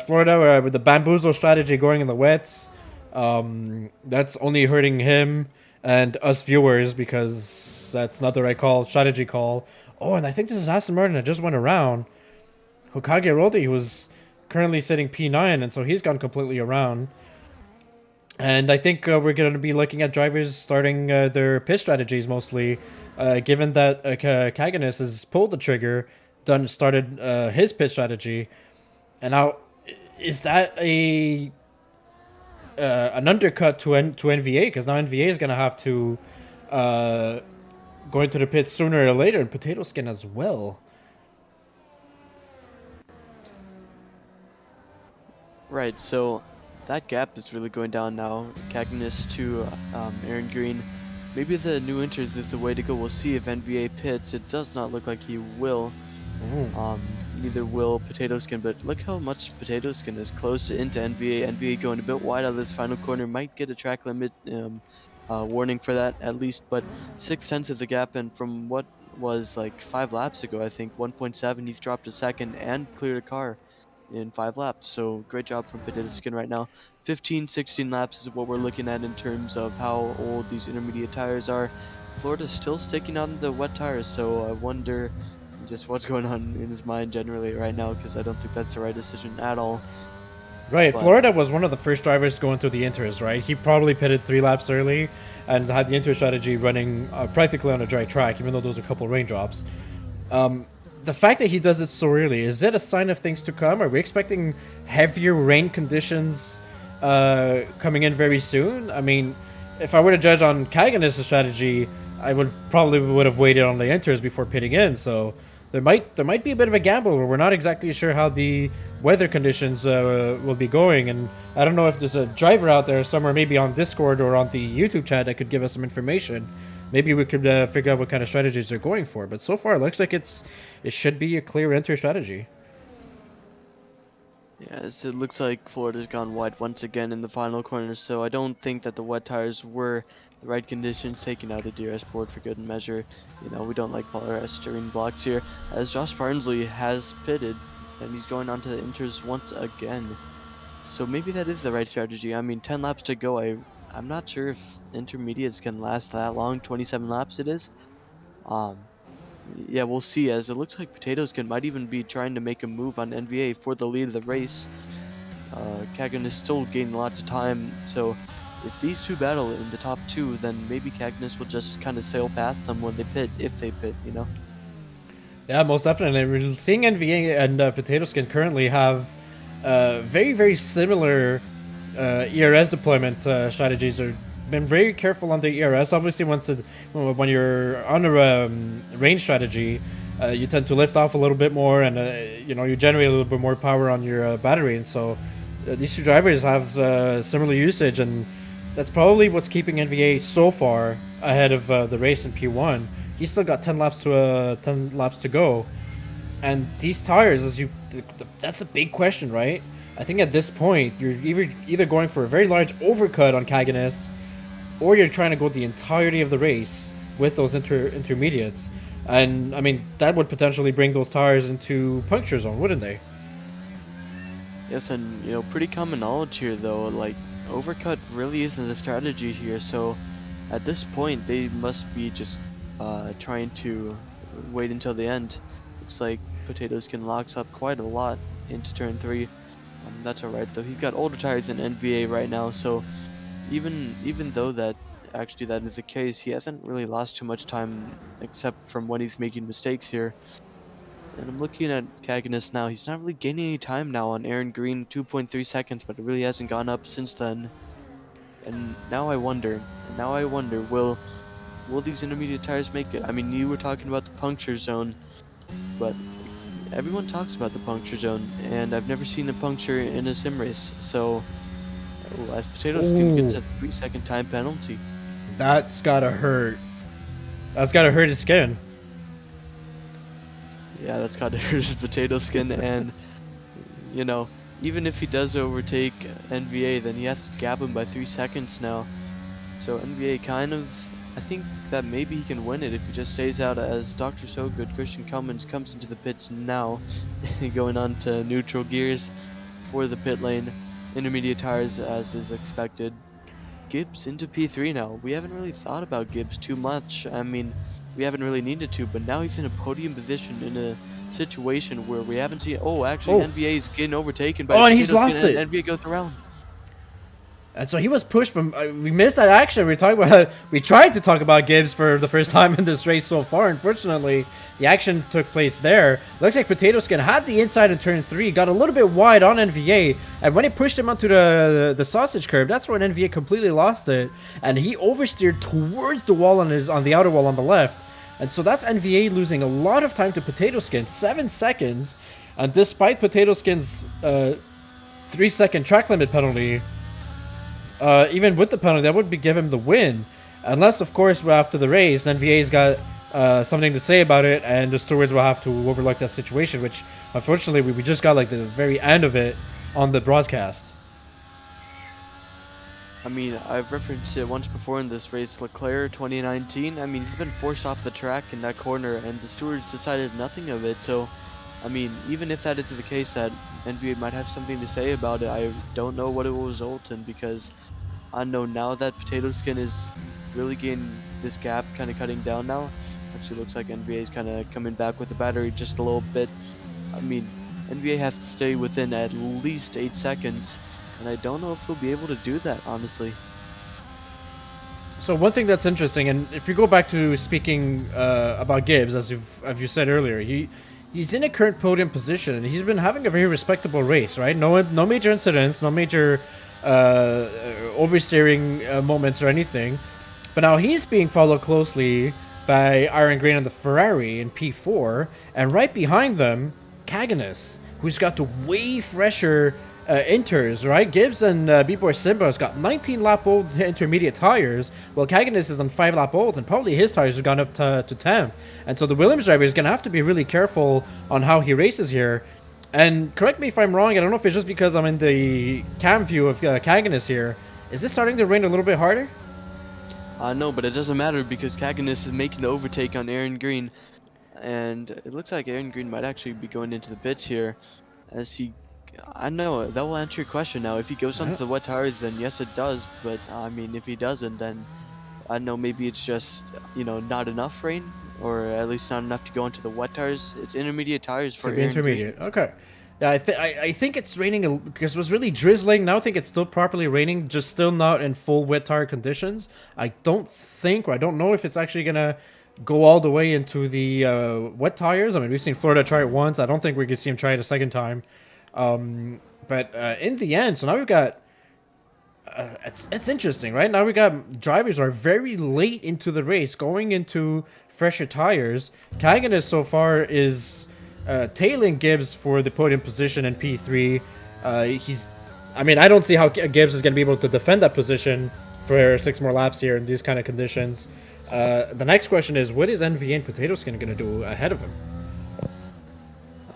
Florida, with the bamboozle strategy going in the wets, that's only hurting him and us viewers, because that's not the right strategy call. Oh, and I think this is Aston Martin that just went around. Hokage Rodi was currently sitting P9, and so he's gone completely around. And I think we're going to be looking at drivers starting their pit strategies mostly, given that Kaganis has pulled the trigger, started his pit strategy. And now, is that an undercut to NVA? Because now NVA is going to have to go into the pits sooner or later, and Potato Skin as well. Right, so that gap is really going down now. Cagnes to Aaron Green. Maybe the new enters is the way to go. We'll see if NVA pits. It does not look like he will. Neither will Potato Skin, but look how much Potato Skin is closed into NVA. NVA going a bit wide out of this final corner. Might get a track limit warning for that at least, but 0.6 is the gap, and from what was like 5 laps ago, I think 1.7, he's dropped a second and cleared a car in 5 laps. So great job from Potato Skin right now. 15-16 laps is what we're looking at in terms of how old these intermediate tires are. Florida's still sticking on the wet tires, so I wonder just what's going on in his mind generally right now, because I don't think that's the right decision at all. Right, But Florida was one of the first drivers going through the inters, right? He probably pitted 3 laps early and had the inter strategy running practically on a dry track, even though those are a couple raindrops. The fact that he does it so early, is it a sign of things to come? Are we expecting heavier rain conditions coming in very soon? I mean, if I were to judge on Kagan's strategy, I would have waited on the inters before pitting in. So there might be a bit of a gamble where we're not exactly sure how the weather conditions will be going. And I don't know if there's a driver out there somewhere, maybe on Discord or on the YouTube chat, that could give us some information. Maybe we could figure out what kind of strategies they're going for. But so far, it looks like it should be a clear enter strategy. yes, it looks like Florida's gone wide once again in the final corner, so I don't think that the wet tires were the right conditions, taking out a DRS board for good measure. You know, we don't like polystyrene blocks here, as Josh Barnsley has pitted, and he's going on to the inters once again. So maybe that is the right strategy. I mean, 10 laps to go. I'm not sure if intermediates can last that long. 27 laps it is. Um, yeah, we'll see, as it looks like Potato Skin might even be trying to make a move on NVA for the lead of the race. Kagan is still gaining lots of time, so if these two battle in the top two, then maybe Cagnes will just kind of sail past them when they pit, if they pit, you know? Yeah, most definitely. We're seeing NVA and Potato Skin currently have very, very similar ERS deployment strategies. They've been very careful on the ERS. Obviously, when you're on a range strategy, you tend to lift off a little bit more, and you generate a little bit more power on your battery. And so these two drivers have similar usage, and that's probably what's keeping NVA so far ahead of the race in P1. He's still got 10 laps to go, and these tires, that's a big question, right? I think at this point you're either going for a very large overcut on Kaganus, or you're trying to go the entirety of the race with those intermediates. And I mean, that would potentially bring those tires into puncture zone, wouldn't they? Yes, and you know, pretty common knowledge here though, like overcut really isn't a strategy here, so at this point they must be just trying to wait until the end. Looks like Potato Skin locks up quite a lot into turn 3. That's alright though, he's got older tires than NVA right now, so even though that is the case, he hasn't really lost too much time except from when he's making mistakes here. And I'm looking at Kaganus now. He's not really gaining any time now on Aaron Green, 2.3 seconds, but it really hasn't gone up since then. And now I wonder, will these intermediate tires make it? I mean, you were talking about the puncture zone, but everyone talks about the puncture zone, and I've never seen a puncture in a sim race. So, as Potato Skin gets a 3-second time penalty. That's gotta hurt. That's gotta hurt his skin. Yeah, that's gotta hurt his Potato Skin, and you know, even if he does overtake NVA, then he has to gap him by 3 seconds now. So NVA kind of, I think that maybe he can win it if he just stays out, as Dr. So Good Christian Cummins comes into the pits now, going on to neutral gears for the pit lane. Intermediate tires as is expected. Gibbs into P3 now. We haven't really thought about Gibbs too much. I mean, we haven't really needed to, but now he's in a podium position in a situation where we haven't seen. Oh, actually, NVA is getting overtaken by. Oh, and he's lost it. And NVA goes around. And so he was pushed from. We missed that action. We tried to talk about Gibbs for the first time in this race so far. Unfortunately, the action took place there. Looks like Potato Skin had the inside in turn 3, got a little bit wide on NVA, and when it pushed him onto the sausage curb, that's when NVA completely lost it, and he oversteered towards the wall on the outer wall on the left. And so that's NVA losing a lot of time to Potato Skin, 7 seconds, and despite Potato Skin's 3-second track limit penalty. Even with the penalty, that would give him the win. Unless, of course, after the race, NVA's got something to say about it, and the stewards will have to overlook that situation, which, unfortunately, we just got like the very end of it on the broadcast. I mean, I've referenced it once before in this race, Leclerc 2019. I mean, he's been forced off the track in that corner, and the stewards decided nothing of it. So, I mean, even if that is the case, that NVA might have something to say about it, I don't know what it will result in, because I know now that Potato Skin is really getting this gap kind of cutting down now. Actually looks like NVA is kind of coming back with the battery just a little bit. I mean, NVA has to stay within at least 8 seconds, and I don't know if he'll be able to do that, honestly. So one thing that's interesting, and if you go back to speaking about Gibbs, as you said earlier, he's in a current podium position, and he's been having a very respectable race, right? No major incidents, no major oversteering moments or anything. But now he's being followed closely by Iron Green and the Ferrari in P4, and right behind them, Kaganus, who's got the way fresher inters, right? Gibbs and B-Boy Simba's got 19 lap old intermediate tires, while Kaganus is on 5 lap olds, and probably his tires have gone up to 10. And so the Williams driver is going to have to be really careful on how he races here. And correct me if I'm wrong, I don't know if it's just because I'm in the cam view of Kaganus here. Is this starting to rain a little bit harder? No, but it doesn't matter because Kaganus is making the overtake on Aaron Green. And it looks like Aaron Green might actually be going into the pits here. As he... I know, that will answer your question now. If he goes onto the wet tires, then yes it does. But, I mean, if he doesn't, then... I know maybe it's just, not enough rain. Or at least not enough to go into the wet tires. It's intermediate tires for Aaron intermediate. Green. Okay. Yeah, I think it's raining because it was really drizzling. Now I think it's still properly raining, just still not in full wet tire conditions. I don't know if it's actually gonna go all the way into the wet tires. I mean, we've seen Florida try it once. I don't think we could see him try it a second time. But in the end, so now we've got. It's interesting, right? Now we got drivers are very late into the race, going into fresher tires. Kaganus so far is tailing Gibbs for the podium position in P3. I don't see how Gibbs is going to be able to defend that position for 6 more laps here in these kind of conditions. The next question is, what is NVA and Potato Skin going to do ahead of him?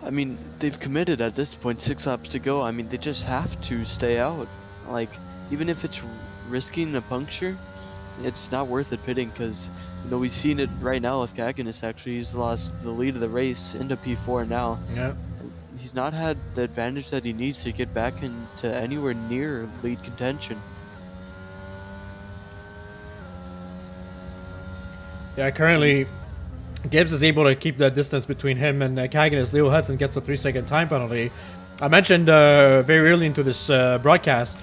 I mean, they've committed at this point 6 laps to go. I mean, they just have to stay out. Like, even if it's risking a puncture, it's not worth it pitting because, we've seen it right now with Kaganus. Actually, he's lost the lead of the race into P4 now. Yeah. He's not had the advantage that he needs to get back into anywhere near lead contention. Yeah, currently Gibbs is able to keep the distance between him and Kaganus. Leo Hudson gets a 3-second time penalty. I mentioned very early into this broadcast,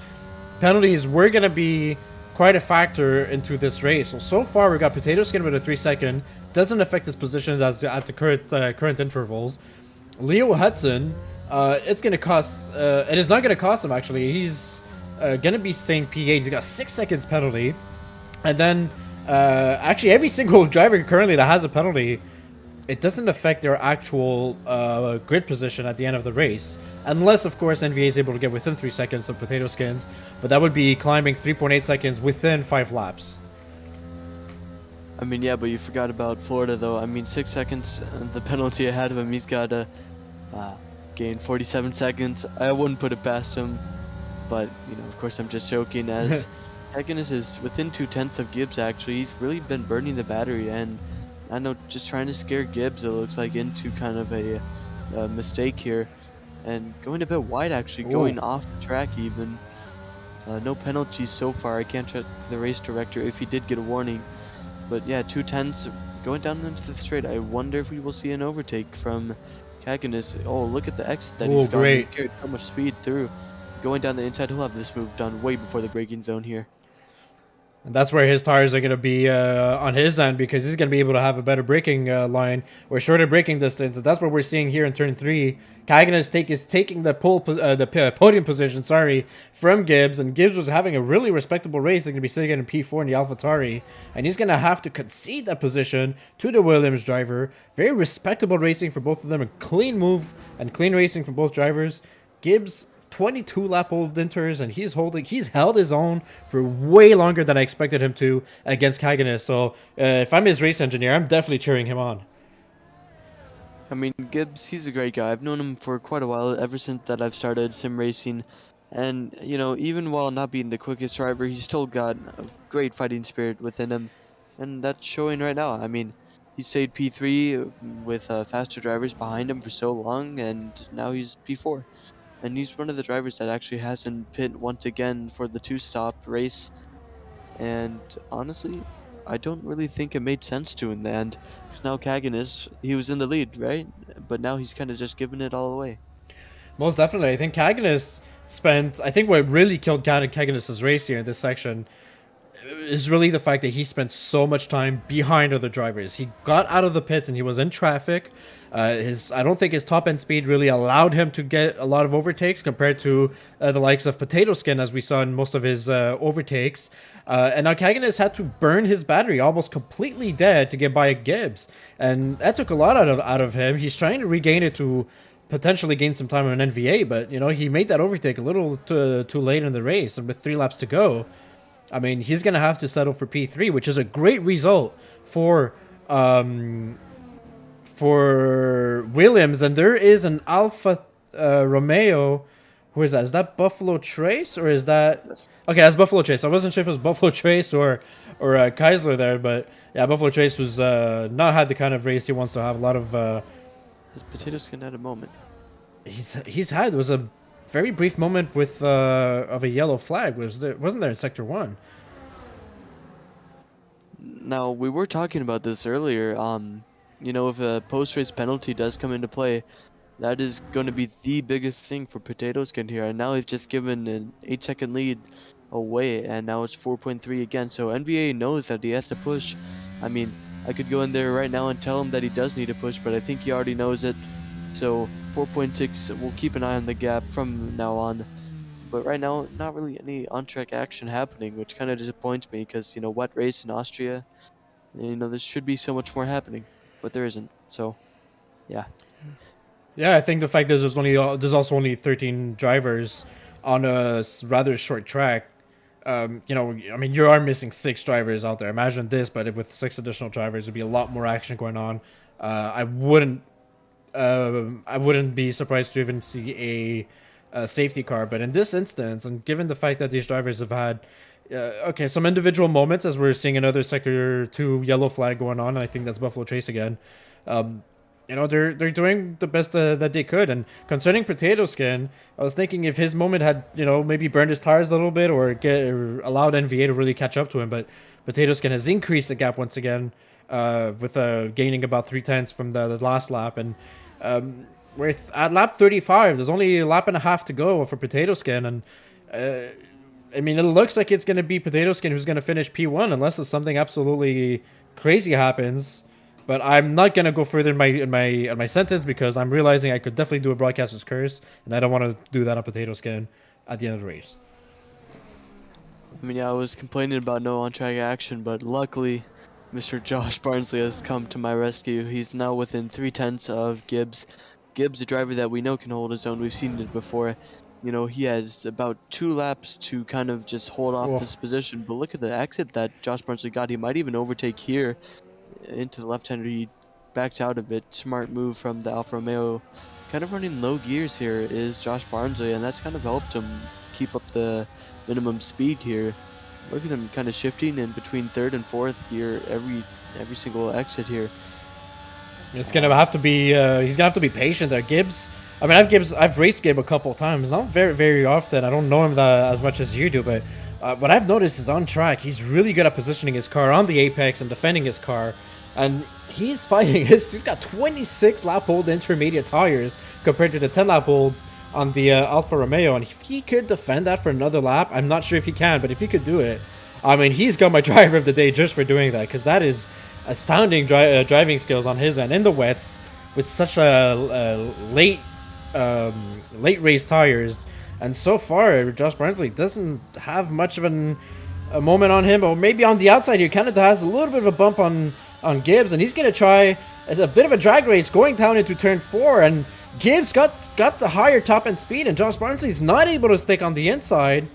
penalties were going to be quite a factor into this race. So far we've got Potato Skin with a 3-second. Doesn't affect his positions at the current intervals. Leo Hudson, it's going to cost... it is not going to cost him, actually. He's going to be staying P8. He's got 6 seconds penalty. And then, actually, every single driver currently that has a penalty, it doesn't affect their actual grid position at the end of the race. Unless, of course, NVA is able to get within 3 seconds of Potato Skins. But that would be climbing 3.8 seconds within 5 laps. I mean, yeah, but you forgot about Florida, though. I mean, 6 seconds, the penalty ahead of him, he's got to gain 47 seconds. I wouldn't put it past him. But, of course, I'm just joking, as Kaganus is within 0.2 of Gibbs, actually. He's really been burning the battery, and I know, just trying to scare Gibbs, it looks like, into kind of a mistake here. And going a bit wide, actually, going off the track even. No penalties so far. I can't check the race director if he did get a warning. But yeah, 0.2 going down into the straight. I wonder if we will see an overtake from Kaganus. Oh, look at the exit that he's gone. He carried so much speed through. Going down the inside, he'll have this move done way before the braking zone here. And that's where his tires are going to be on his end, because he's going to be able to have a better braking line or shorter braking distance. That's what we're seeing here in turn 3. Kaganus is taking the podium position, from Gibbs, and Gibbs was having a really respectable race. He's going to be sitting in P4 in the AlphaTauri, and he's going to have to concede that position to the Williams driver. Very respectable racing for both of them, a clean move and clean racing from both drivers. Gibbs, 22 lap old inters, and he's held his own for way longer than I expected him to against Kaganus. So if I'm his race engineer, I'm definitely cheering him on. I mean, Gibbs, he's a great guy. I've known him for quite a while, ever since that I've started sim racing. And, even while not being the quickest driver, he's still got a great fighting spirit within him. And that's showing right now. I mean, he stayed P3 with faster drivers behind him for so long, and now he's P4. And he's one of the drivers that actually hasn't pit once again for the 2-stop race. And honestly, I don't really think it made sense to in the end. Because now Kaganus, he was in the lead, right? But now he's kind of just giving it all away. Most definitely. I think Kaganus spent. I think what really killed Kaganus' race here in this section is really the fact that he spent so much time behind other drivers. He got out of the pits and he was in traffic. I don't think his top end speed really allowed him to get a lot of overtakes compared to the likes of Potato Skin, as we saw in most of his overtakes. And now Kaganus had to burn his battery almost completely dead to get by a Gibbs, and that took a lot out of him. He's trying to regain it to potentially gain some time on an NVA, but he made that overtake a little too late in the race, and with 3 laps to go, I mean, he's going to have to settle for P3, which is a great result for Williams. And there is an Alfa Romeo. Who is that? Is that Buffalo Trace, or is that... Yes. Okay, that's Buffalo Trace. I wasn't sure if it was Buffalo Trace or Keisler there, but yeah, Buffalo Trace was not had the kind of race he wants to have. A lot of... His Potato Skin had a moment. There was a very brief moment with of a yellow flag. Wasn't there in Sector 1? Now, we were talking about this earlier. If a post-race penalty does come into play, that is going to be the biggest thing for Potato Skin here. And now he's just given an 8-second lead away, and now it's 4.3 again. So NVA knows that he has to push. I mean, I could go in there right now and tell him that he does need to push, but I think he already knows it. So 4.6, we'll keep an eye on the gap from now on. But right now, not really any on-track action happening, which kind of disappoints me because, wet race in Austria, there should be so much more happening, but there isn't. So, yeah. Yeah, I think the fact that there's also only 13 drivers on a rather short track. I mean, you are missing 6 drivers out there. Imagine this, but with 6 additional drivers, there'd be a lot more action going on. I wouldn't be surprised to even see a safety car. But in this instance, and given the fact that these drivers have had some individual moments, as we're seeing another Sector 2 yellow flag going on, and I think that's Buffalo Trace again. They're doing the best that they could. And concerning Potato Skin, I was thinking if his moment had, maybe burned his tires a little bit or allowed NVA to really catch up to him. But Potato Skin has increased the gap once again, with gaining about 3/10 from the last lap. And at lap 35, there's only a lap and a half to go for Potato Skin. And I mean, it looks like it's going to be Potato Skin who's going to finish P1 unless something absolutely crazy happens. But I'm not gonna go further in my sentence because I'm realizing I could definitely do a broadcaster's curse, and I don't want to do that on Potato Skin at the end of the race. I mean, yeah, I was complaining about no on-track action, but luckily, Mr. Josh Barnsley has come to my rescue. He's now within 3/10 of Gibbs. Gibbs, a driver that we know can hold his own. We've seen it before. He has about 2 laps to kind of just hold off this position. But look at the exit that Josh Barnsley got. He might even overtake here into the left-hander. He backs out of it. Smart move from the Alfa Romeo. Kind of running low gears here is Josh Barnsley, and that's kind of helped him keep up the minimum speed here. Look at him kind of shifting in between 3rd and 4th gear every single exit here. It's gonna have to be he's gonna have to be patient there. Gibbs, I mean, I've raced Gibbs a couple of times, not very, very often. I don't know him as much as you do, but what I've noticed is on track, he's really good at positioning his car on the apex and defending his car. And he's fighting. He's got 26 lap old intermediate tires compared to the 10 lap old on the Alfa Romeo. And if he could defend that for another lap, I'm not sure if he can, but if he could do it, I mean, he's got my driver of the day just for doing that, because that is astounding driving skills on his end in the wets with such a late race tires. And so far, Josh Barnsley doesn't have much of a moment on him, or maybe on the outside here, Canada has a little bit of a bump on Gibbs, and he's going to try a bit of a drag race going down into turn 4, and Gibbs got the higher top end speed, and Josh Barnsley's not able to stick on the inside,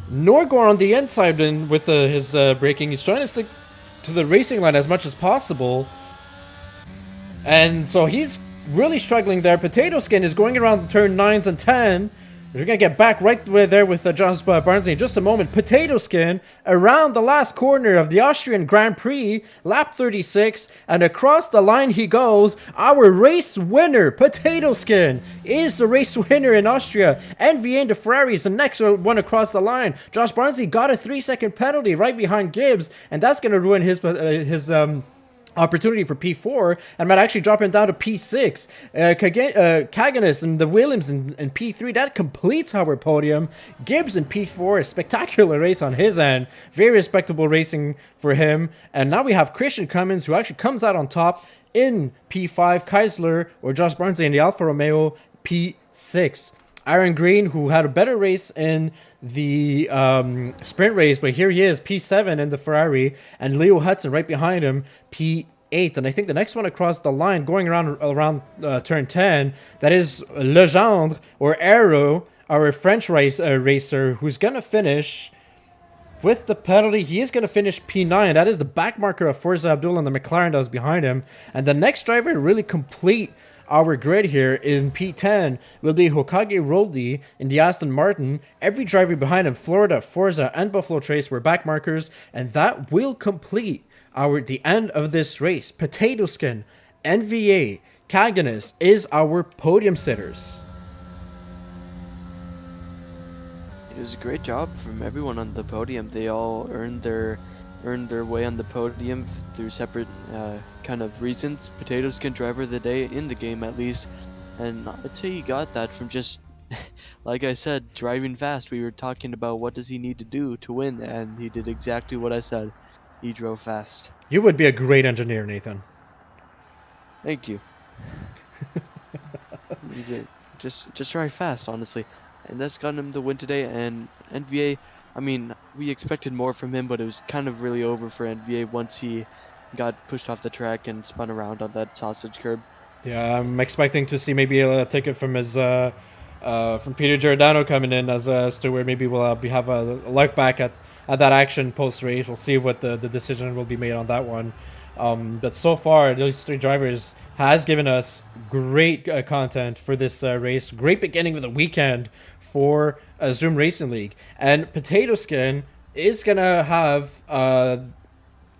nor go on the inside with his braking. He's trying to stick to the racing line as much as possible, and so he's really struggling there. Potato Skin is going around turn 9s and 10. We're going to get back right there with Josh Barnsley in just a moment. Potato Skin around the last corner of the Austrian Grand Prix, lap 36, and across the line he goes. Our race winner, Potato Skin, is the race winner in Austria. NVA and the Ferrari is the next one across the line. Josh Barnsley got a 3-second penalty right behind Gibbs, and that's going to ruin his opportunity for P4 and might actually drop him down to P6. Kaganus and the Williams in P3, that completes our podium. Gibbs in P4, a spectacular race on his end. Very respectable racing for him. And now we have Christian Cummins, who actually comes out on top in P5. Keisler or Josh Barnsley in the Alfa Romeo, P6. Aaron Green, who had a better race in the sprint race, but here he is, P7 in the Ferrari, and Leo Hudson right behind him, P8. And I think the next one across the line, going around turn 10, that is Legendre or Aero, our French racer, who's gonna finish with the penalty. He is going to finish P9. That is the back marker of Forza Abdul and the McLaren that was behind him. And the next driver to really complete our grid here in P10 will be Hokage Roldi in the Aston Martin. Every driver behind him, Florida, Forza, and Buffalo Trace, were back markers, and that will complete the end of this race. Potato Skin, NVA, Kaganus is our podium sitters. It was a great job from everyone on the podium. They all earned their way on the podium through separate kind of reasons. Potato Skin driver of the day in the game at least, and I'd say he got that from just like I said, driving fast. We were talking about what does he need to do to win, and he did exactly what I said. He drove fast. You would be a great engineer, Nathan. Thank you. just drive fast, honestly, and that's gotten him the win today. And NVA, I mean, we expected more from him, but it was kind of really over for NVA once he got pushed off the track and spun around on that sausage curb. Yeah, I'm expecting to see maybe a ticket from his from Peter Giordano coming in as a steward. Maybe we'll have a look back at that action post race. We'll see what the decision will be made on that one. But so far, those three drivers has given us great content for this race. Great beginning of the weekend for Zoom Racing League. And Potato Skin is going to have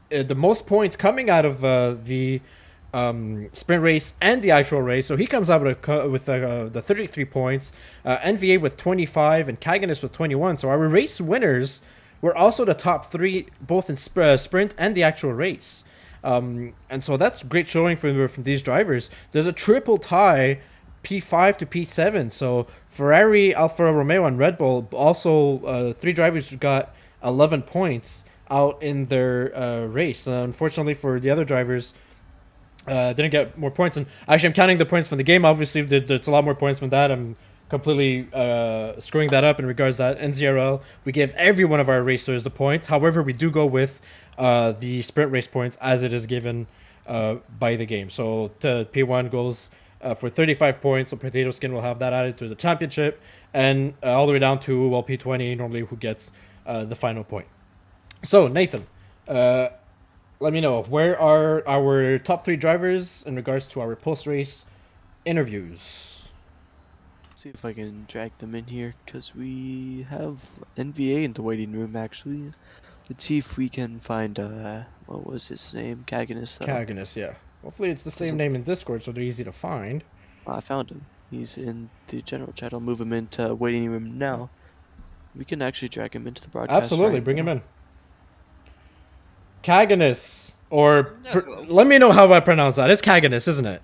the most points coming out of the sprint race and the actual race. So he comes out with the 33 points, NVA with 25, and Kaganus with 21. So our race winners were also the top three, both in sprint and the actual race. And so that's great showing from these drivers. There's a triple tie, P5 to P7. So Ferrari, Alfa Romeo, and Red Bull, also three drivers who got 11 points out in their race. Unfortunately for the other drivers, didn't get more points. And actually, I'm counting the points from the game. Obviously, there's a lot more points from that. I'm completely screwing that up in regards to that. NZRL, we give every one of our racers the points. However, we do go with the sprint race points as it is given by the game. So P1 goes for 35 points. So Potato Skin will have that added to the championship. And all the way down to, well, P20 normally who gets the final point. So, Nathan, let me know, where are our top three drivers in regards to our post-race interviews? See if I can drag them in here, because we have NVA in the waiting room, actually. Let's see if we can find, what was his name? Kaganus, though. Kaganus, yeah. Hopefully it's the same name in Discord, so they're easy to find. I found him. He's in the general chat. I'll move him into waiting room now. We can actually drag him into the broadcast. Absolutely, bring him in. Kaganus, or let me know how I pronounce that. It's Kaganus, isn't it?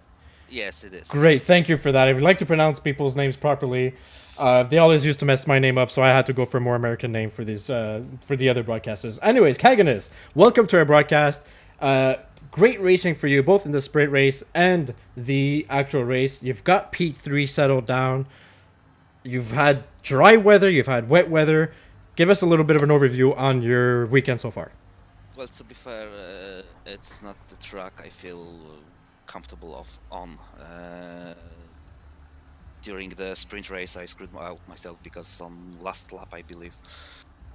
Yes, it is. Great, thank you for that. I would like to pronounce people's names properly. They always used to mess my name up, so I had to go for a more American name for these for the other broadcasters. Anyways, Kaganus, welcome to our broadcast. Great racing for you, both in the sprint race and the actual race. You've got P3 settled down. You've had dry weather, you've had wet weather. Give us a little bit of an overview on your weekend so far. Well, to be fair, it's not the track I feel comfortable on. During the sprint race, I screwed out myself because on last lap, I believe,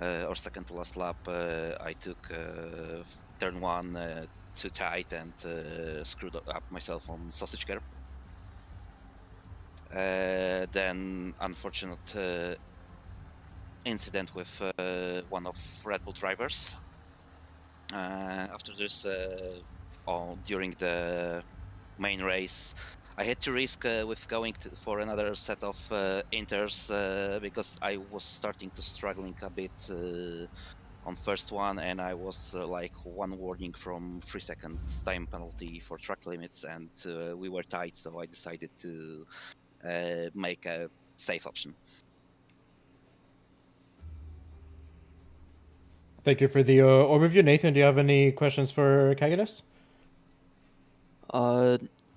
or second to last lap, I took turn one too tight and screwed up myself on sausage curb. Then, unfortunate incident with one of Red Bull drivers. After this, during the main race, I had to risk with going for another set of inters because I was starting to struggling a bit on first one, and I was like one warning from 3 seconds time penalty for track limits, and we were tight, so I decided to make a safe option. Thank you for the overview. Nathan, do you have any questions for Kaganis?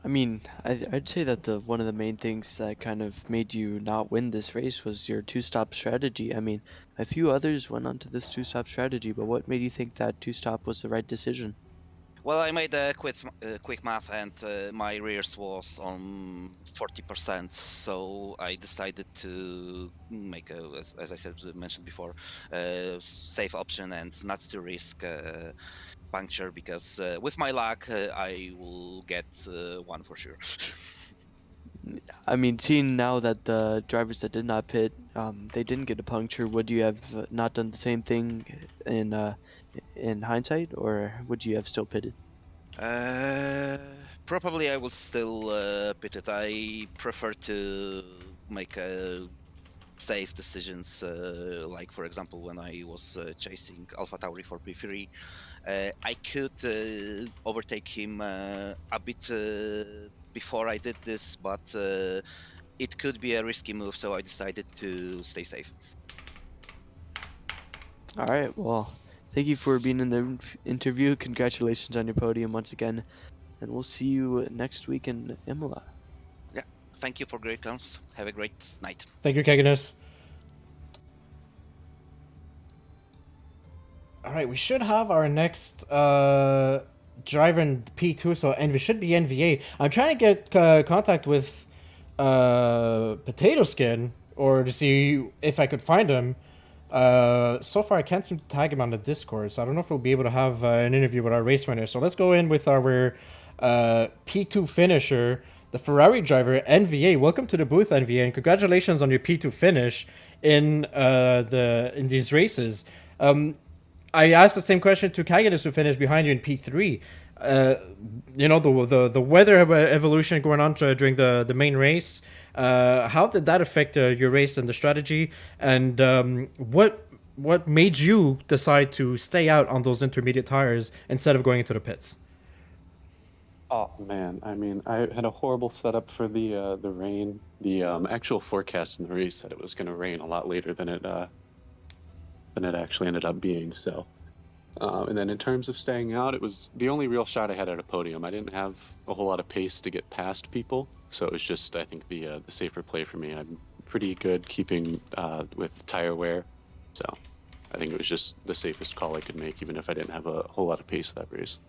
I mean, I'd say that one of the main things that kind of made you not win this race was your two-stop strategy. I mean, a few others went onto this two-stop strategy, but what made you think that two-stop was the right decision? Well, I made a quick math, and my rears was on 40%, so I decided to make as I said, mentioned before, safe option and not to risk puncture, because with my luck, I will get one for sure. I mean, seeing now that the drivers that did not pit, they didn't get a puncture, would you have not done the same thing in hindsight, or would you have still pitted? Probably I will still pit it. I prefer to make safe decisions, like for example when I was chasing Alpha Tauri for P3. I could overtake him a bit before I did this, but it could be a risky move, so I decided to stay safe. All right, well, thank you for being in the interview. Congratulations on your podium once again, and we'll see you next week in Imola. Yeah, thank you for great comps. Have a great night. Thank you, Kaganis. All right, we should have our next driver in P2, so and we should be NVA. I'm trying to get contact with Potato Skin or to see if I could find him. So far, I can't seem to tag him on the Discord, so I don't know if we'll be able to have an interview with our race winner. So let's go in with our P2 finisher, the Ferrari driver, NVA. Welcome to the booth, NVA, and congratulations on your P2 finish in these races. I asked the same question to Kaganis, who finished behind you in P3. You know, the weather evolution going on during the main race. How did that affect your race and the strategy? And what made you decide to stay out on those intermediate tires instead of going into the pits? Oh man, I mean, I had a horrible setup for the rain. The actual forecast in the race said it was going to rain a lot later than it actually ended up being. So, and then in terms of staying out, it was the only real shot I had at a podium. I didn't have a whole lot of pace to get past people, so it was just, I think, the safer play for me. I'm pretty good keeping with tire wear, so I think it was just the safest call I could make, even if I didn't have a whole lot of pace that race.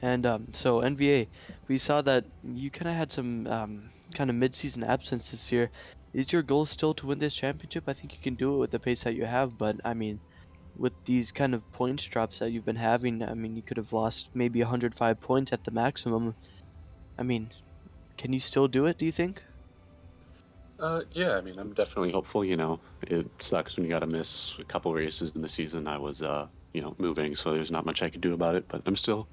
And so NVA, we saw that you kind of had some kind of mid-season absence this year. Is your goal still to win this championship? I think you can do it with the pace that you have, but I mean, with these kind of points drops that you've been having, I mean, you could have lost maybe 105 points at the maximum. I mean, can you still do it, do you think? Yeah, I mean, I'm definitely hopeful. You know, it sucks when you got to miss a couple races in the season. I was, moving, so there's not much I could do about it, but I'm still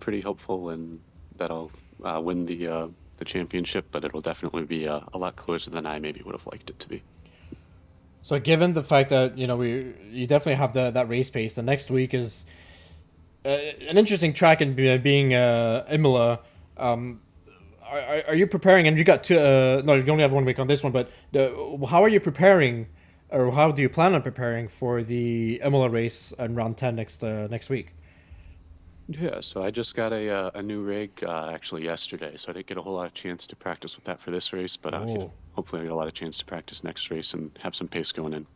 pretty hopeful and that I'll win the championship, but it'll definitely be a lot closer than I maybe would have liked it to be. So given the fact that, you definitely have that race pace, the next week is an interesting track in being Imola. Are you preparing, and you got two, no, you only have 1 week on this one, but how are you preparing, or how do you plan on preparing for the Imola race in round 10 next week? Yeah, so I just got a new rig actually yesterday, so I didn't get a whole lot of chance to practice with that for this race, but hopefully I get a lot of chance to practice next race and have some pace going in.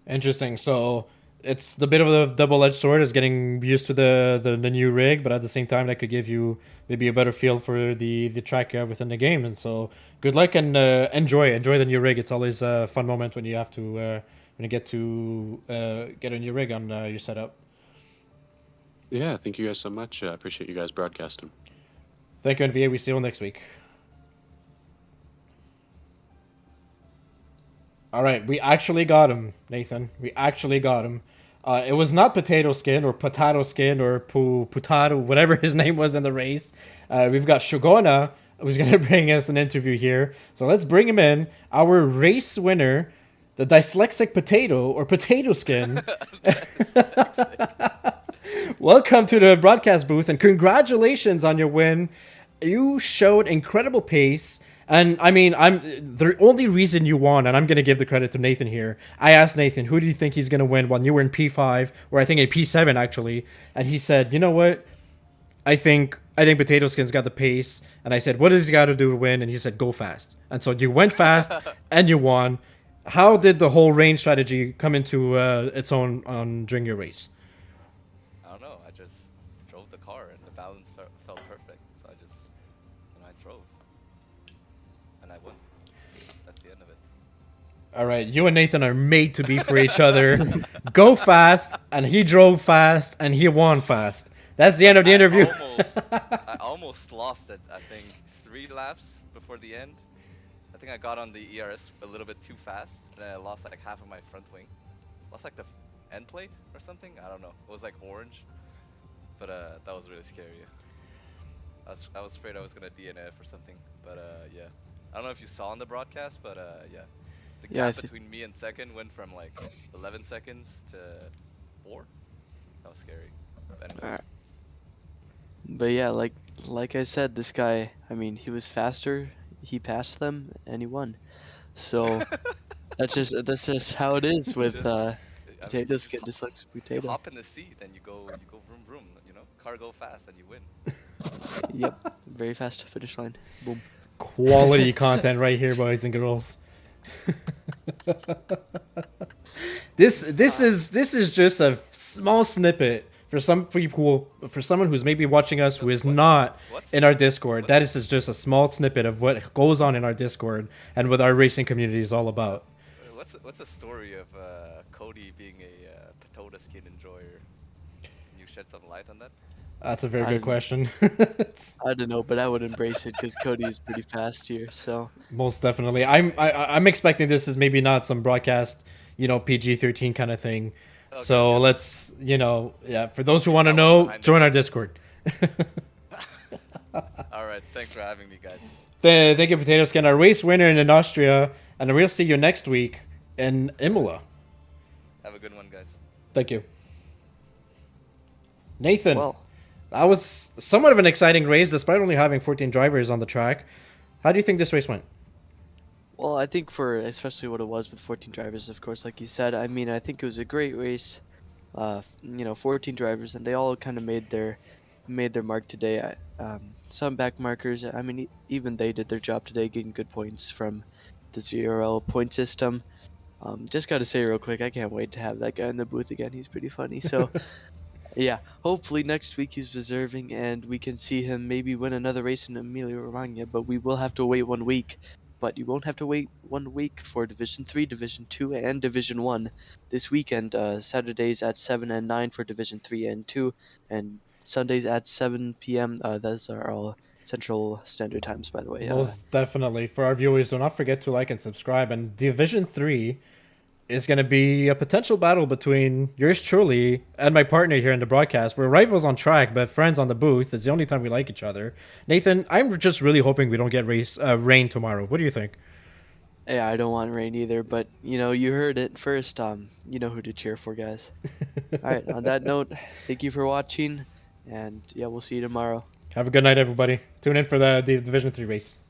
Interesting. So it's the bit of a double-edged sword, is getting used to the new rig, but at the same time that could give you maybe a better feel for the track within the game. And so good luck and enjoy the new rig. It's always a fun moment when you have to when you get to get a new rig on your setup. Yeah, thank you guys so much. I appreciate you guys broadcasting. Thank you, NVA. We see you next week. All right, we actually got him, Nathan. We actually got him. It was not Potato Skin or Potato Skin or Putado, whatever his name was in the race. We've got Shogona who's going to bring us an interview here. So let's bring him in. Our race winner, the dyslexic potato or potato skin. Welcome to the broadcast booth and congratulations on your win. You showed incredible pace. And I mean, the only reason you won, and I'm going to give the credit to Nathan here. I asked Nathan, who do you think he's going to win when you were in P5, or I think in P7 actually. And he said, you know what? I think Potato Skin's got the pace. And I said, what does he got to do to win? And he said, go fast. And so you went fast and you won. How did the whole range strategy come into its own during your race? I don't know. I just drove the car and the balance felt perfect. So I drove. And I won. That's the end of it. All right, you and Nathan are made to be for each other. Go fast, and he drove fast, and he won fast. That's the end of the interview. I almost lost it, I think, 3 laps before the end. I think I got on the ERS a little bit too fast, and I lost like half of my front wing. Lost like the end plate or something? I don't know. It was like orange. But that was really scary. I was afraid I was gonna DNF or something. But yeah. I don't know if you saw on the broadcast, but yeah. The gap between me and second went from like 11 seconds to 4. That was scary. But anyways. But yeah, like I said, this guy, I mean, he was faster, he passed them, and he won. So that's just how it is with Potato Skin, dyslexic You potato. hop in the seat and you go vroom vroom, you know? Car go fast and you win. Yep, very fast finish line. Boom. Quality content right here, boys and girls. This is just a small snippet for some people, for someone who's maybe watching us who is not in our Discord. That is just a small snippet of what goes on in our Discord and what our racing community is all about. What's the story of Cody being a potato skin enjoyer? Can you shed some light on that? That's a very good question. I don't know, but I would embrace it because Cody is pretty fast here. So Most definitely. I'm expecting this is maybe not some broadcast, PG-13 kind of thing. Okay, So yeah. let's, for those who want to know, join our Discord. All right, thanks for having me, guys. Thank you, Potato Skin. Our race winner in Austria, and we'll see you next week in Imola. Have a good one, guys. Thank you. Nathan, well, that was somewhat of an exciting race despite only having 14 drivers on the track. How do you think this race went? well, I think for especially what it was with 14 drivers, of course, like you said, I mean, I think it was a great race. 14 drivers, and they all kind of made their mark today. Some back markers, I mean, even they did their job today, getting good points from the ZRL point system. Just got to say real quick, I can't wait to have that guy in the booth again. He's pretty funny. So, yeah, hopefully next week he's deserving and we can see him maybe win another race in Emilia-Romagna, but we will have to wait 1 week. But you won't have to wait 1 week for Division 3, Division 2, and Division 1 this weekend. Saturdays at 7 and 9 for Division 3 and 2, and Sundays at 7 p.m. Those are all Central Standard Times, by the way. Most definitely. For our viewers, do not forget to like and subscribe. And Division 3 is going to be a potential battle between yours truly and my partner here in the broadcast. We're rivals on track, but friends on the booth. It's the only time we like each other. Nathan, I'm just really hoping we don't get rain tomorrow. What do you think? Yeah, I don't want rain either, but, you heard it first. You know who to cheer for, guys. All right, on that note, thank you for watching, and, yeah, we'll see you tomorrow. Have a good night, everybody. Tune in for the Division 3 race.